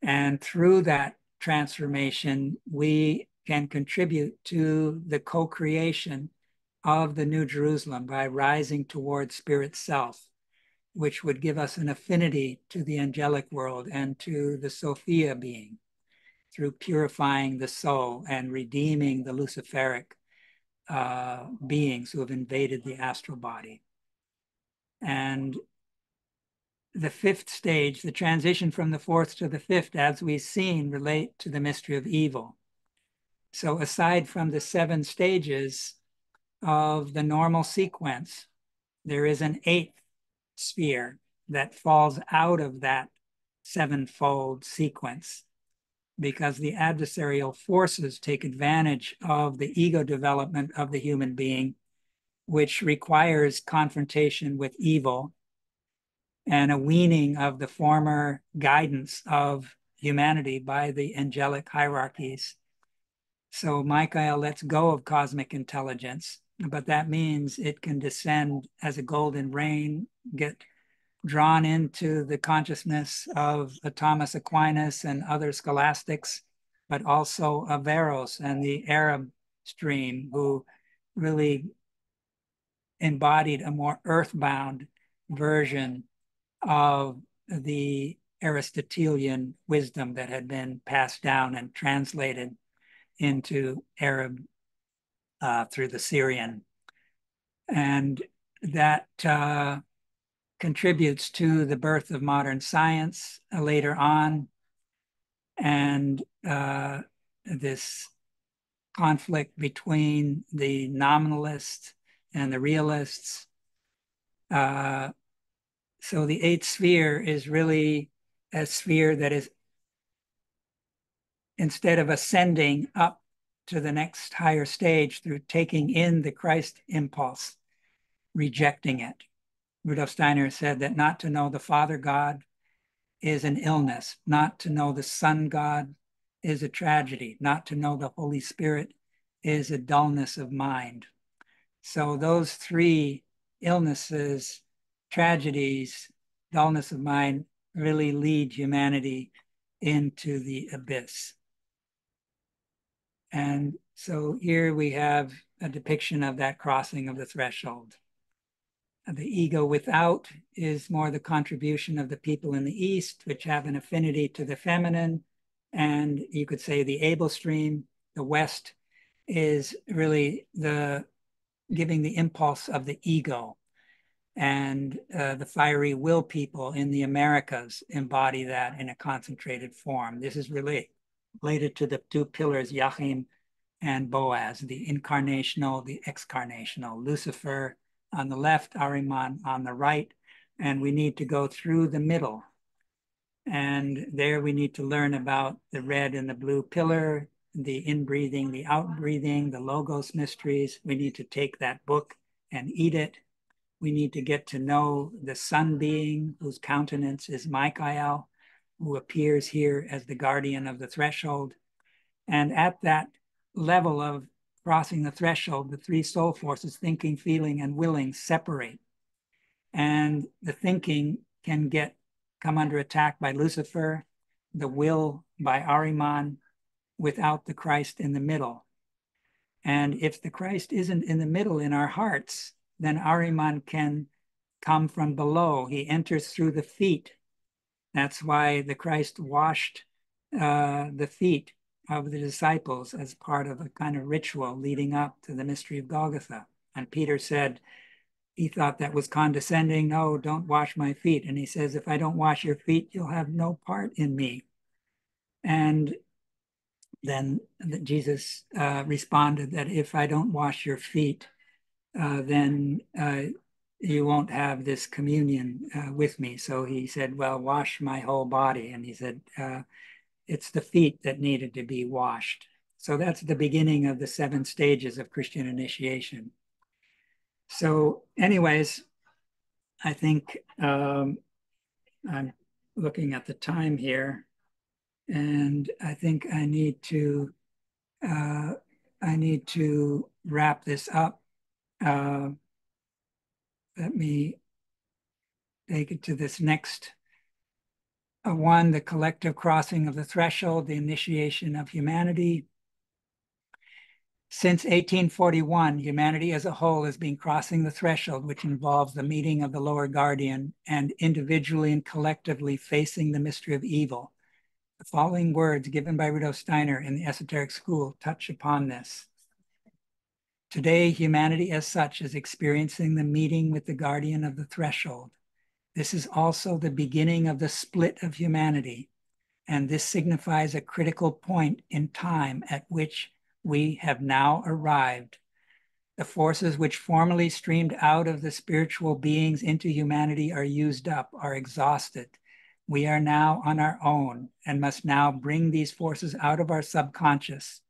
And through that transformation, we can contribute to the co-creation of the New Jerusalem by rising towards spirit self, which would give us an affinity to the angelic world and to the Sophia being through purifying the soul and redeeming the Luciferic beings who have invaded the astral body. And the fifth stage, the transition from the fourth to the fifth, as we've seen, relate to the mystery of evil. So aside from the 7 stages of the normal sequence, there is an 8th sphere that falls out of that 7-fold sequence because the adversarial forces take advantage of the ego development of the human being, which requires confrontation with evil and a weaning of the former guidance of humanity by the angelic hierarchies. So Michael lets go of cosmic intelligence, but that means it can descend as a golden rain, get drawn into the consciousness of Thomas Aquinas and other scholastics, but also Averroes and the Arab stream, who really embodied a more earthbound version of the Aristotelian wisdom that had been passed down and translated into Arab through the Syrian. And that contributes to the birth of modern science later on. And this conflict between the nominalists and the realists. So the 8th sphere is really a sphere that is, instead of ascending up to the next higher stage through taking in the Christ impulse, rejecting it. Rudolf Steiner said that not to know the Father God is an illness, not to know the Son God is a tragedy, not to know the Holy Spirit is a dullness of mind. So those three illnesses, tragedies, dullness of mind, really lead humanity into the abyss. And so here we have a depiction of that crossing of the threshold. The ego without is more the contribution of the people in the East, which have an affinity to the feminine. And you could say the able stream, the West, is really the giving the impulse of the ego. And the fiery will people in the Americas embody that in a concentrated form. This is related to the two pillars, Yachim and Boaz, the incarnational, the excarnational, Lucifer on the left, Ahriman on the right, and we need to go through the middle. And there we need to learn about the red and the blue pillar, the in-breathing, the out-breathing, the Logos mysteries. We need to take that book and eat it. We need to get to know the sun being whose countenance is Michael, who appears here as the guardian of the threshold. And at that level of crossing the threshold, the three soul forces, thinking, feeling, and willing, separate. And the thinking can come under attack by Lucifer, the will by Ahriman, without the Christ in the middle. And if the Christ isn't in the middle in our hearts, then Ahriman can come from below. He enters through the feet. That's why the Christ washed the feet of the disciples as part of a kind of ritual leading up to the mystery of Golgotha. And Peter said, he thought that was condescending. No, don't wash my feet. And he says, if I don't wash your feet, you'll have no part in me. And then Jesus responded that if I don't wash your feet, then you won't have this communion with me. So he said, well, wash my whole body. And he said, it's the feet that needed to be washed. So that's the beginning of the 7 stages of Christian initiation. So anyways, I think I'm looking at the time here, and I think I need to wrap this up. Let me take it to this next one, the collective crossing of the threshold, the initiation of humanity. Since 1841, humanity as a whole has been crossing the threshold, which involves the meeting of the lower guardian and individually and collectively facing the mystery of evil. The following words given by Rudolf Steiner in the Esoteric School touch upon this. Today, humanity as such is experiencing the meeting with the guardian of the threshold. This is also the beginning of the split of humanity, and this signifies a critical point in time at which we have now arrived. The forces which formerly streamed out of the spiritual beings into humanity are used up, are exhausted. We are now on our own and must now bring these forces out of our subconscious.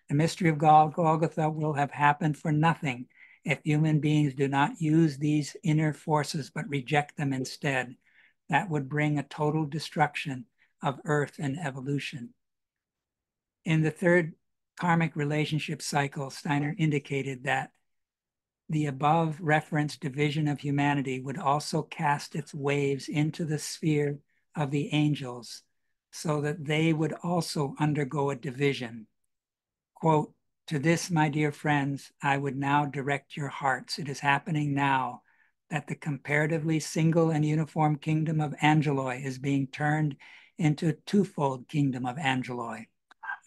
The mystery of Golgotha will have happened for nothing if human beings do not use these inner forces but reject them instead. That would bring a total destruction of Earth and evolution. In the 3rd karmic relationship cycle, Steiner indicated that the above referenced division of humanity would also cast its waves into the sphere of the angels so that they would also undergo a division. Quote, to this, my dear friends, I would now direct your hearts. It is happening now that the comparatively single and uniform kingdom of Angeloi is being turned into a twofold kingdom of Angeloi,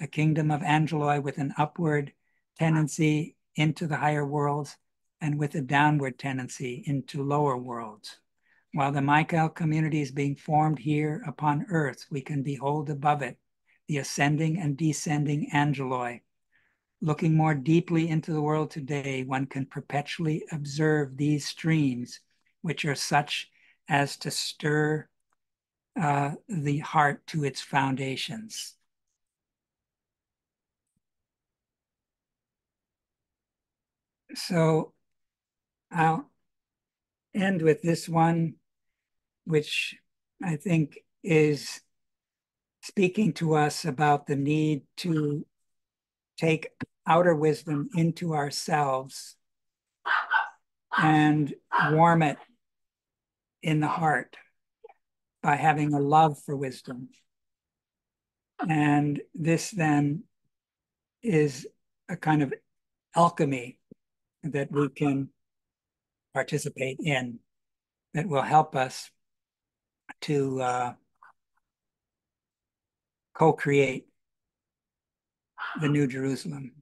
a kingdom of Angeloi with an upward tendency into the higher worlds and with a downward tendency into lower worlds. While the Michael community is being formed here upon earth, we can behold above it the ascending and descending Angeloi. Looking more deeply into the world today, one can perpetually observe these streams, which are such as to stir the heart to its foundations. So I'll end with this one, which I think is speaking to us about the need to take outer wisdom into ourselves and warm it in the heart by having a love for wisdom. And this then is a kind of alchemy that we can participate in that will help us to co-create the New Jerusalem.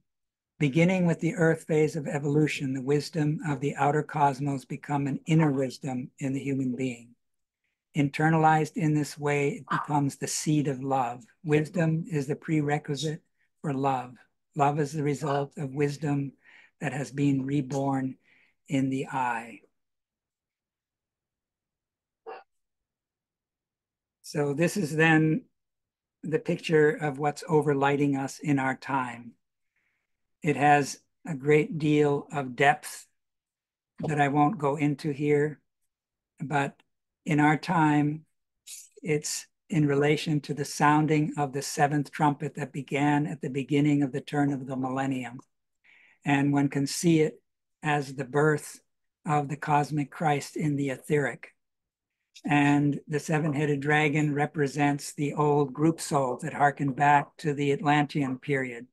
Beginning with the earth phase of evolution, the wisdom of the outer cosmos become an inner wisdom in the human being. Internalized in this way, it becomes the seed of love. Wisdom is the prerequisite for love. Love is the result of wisdom that has been reborn in the eye. So this is then the picture of what's overlighting us in our time. It has a great deal of depth that I won't go into here, but in our time, it's in relation to the sounding of the seventh trumpet that began at the beginning of the turn of the millennium. And one can see it as the birth of the cosmic Christ in the etheric. And the seven-headed dragon represents the old group souls that harken back to the Atlantean period.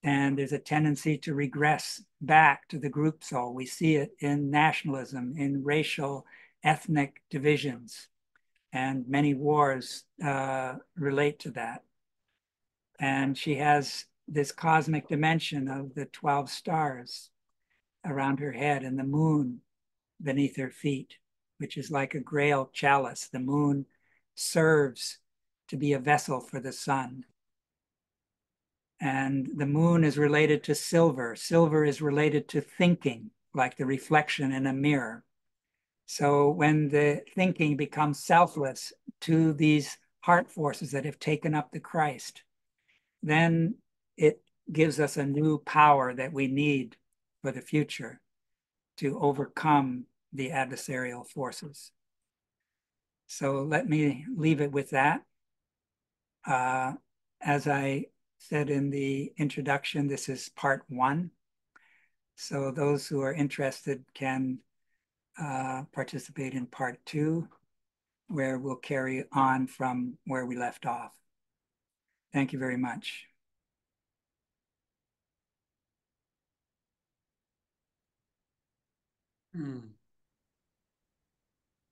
And there's a tendency to regress back to the group soul. We see it in nationalism, in racial, ethnic divisions, and many wars relate to that. And she has this cosmic dimension of the 12 stars around her head and the moon beneath her feet, which is like a grail chalice. The moon serves to be a vessel for the sun. And the moon is related to silver. Silver is related to thinking, like the reflection in a mirror. So when the thinking becomes selfless to these heart forces that have taken up the Christ, then it gives us a new power that we need for the future to overcome the adversarial forces. So let me leave it with that. As I said in the introduction, this is part one. So those who are interested can participate in part two, where we'll carry on from where we left off. Thank you very much.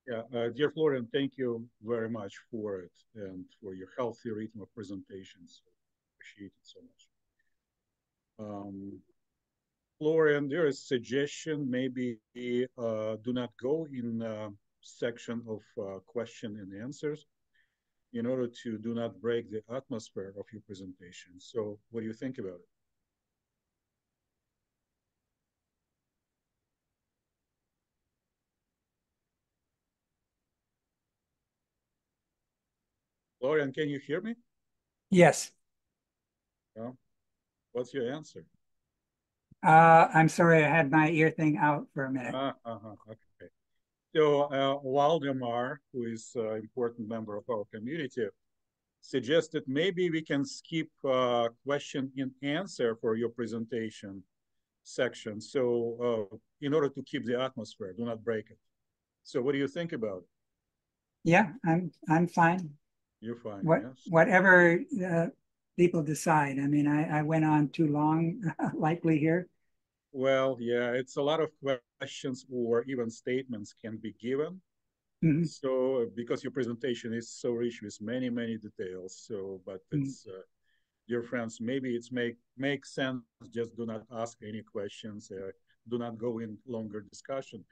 Yeah, dear Florian, thank you very much for it and for your healthy rhythm of presentations. Appreciate it so much. Florian, there is a suggestion maybe do not go in section of question and answers in order to do not break the atmosphere of your presentation. So what do you think about it? Florian, can you hear me? Yes. Yeah. What's your answer? I'm sorry, I had my ear thing out for a minute. Okay. So Waldemar, who is an important member of our community, suggested maybe we can skip question and answer for your presentation section. So in order to keep the atmosphere, do not break it. So what do you think about it? Yeah, I'm fine. You're fine, yes? Whatever people decide. I mean, I went on too long, likely here. Well, yeah, it's a lot of questions or even statements can be given. Mhm. So because your presentation is so rich with many, many details. So, but Mhm. it's dear friends, maybe it's make sense. Just do not ask any questions. Do not go in longer discussion,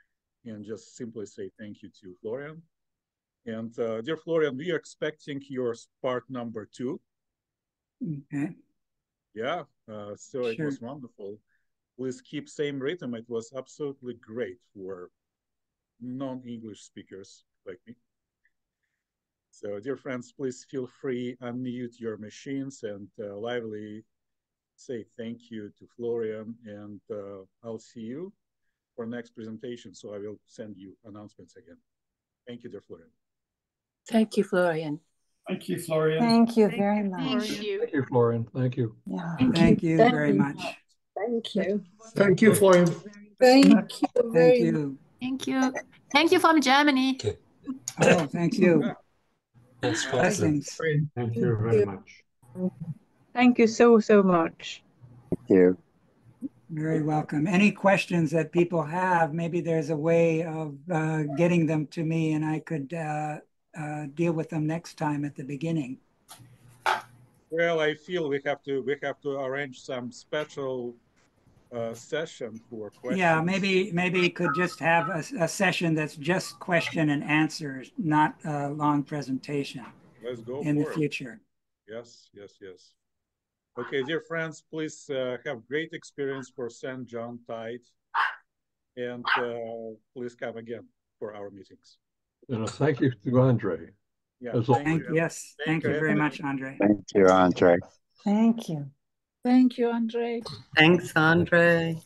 and just simply say thank you to Florian. And dear Florian, we are expecting your part number two. Okay, Yeah, so it sure. was wonderful. Please keep same rhythm. It was absolutely great for non-English speakers like me. So, dear friends, please feel free unmute your machines and lively say thank you to Florian, and I'll see you for next presentation. So I will send you announcements again. Thank you, dear Florian. Thank you, Florian. Thank you, Florian. Thank you very much. Thank you. Thank you, Florian. Thank you. Yeah. Thank you very much. Thank you. Thank you, Florian. Thank you Thank very much. you. Thank you. Thank you from Germany. Okay. Oh, thank you. Yes, Blessings. Thank you very much. Thank you so, so much. Thank you. Very welcome. Any questions that people have, maybe there's a way of getting them to me and I could deal with them next time at the beginning. Well, I feel we have to arrange some special session for questions. Yeah, maybe could just have a session that's just question and answers, not a long presentation. Let's go in the for it. future. Yes, yes, yes. Okay, dear friends, please have great experience for St. John Tide, and please come again for our meetings. And thank you to Andre. Yeah, Yes, thank you very much, Andre. Thank you, Andre. Thank you. Thank you, Andre. Thanks, Andre.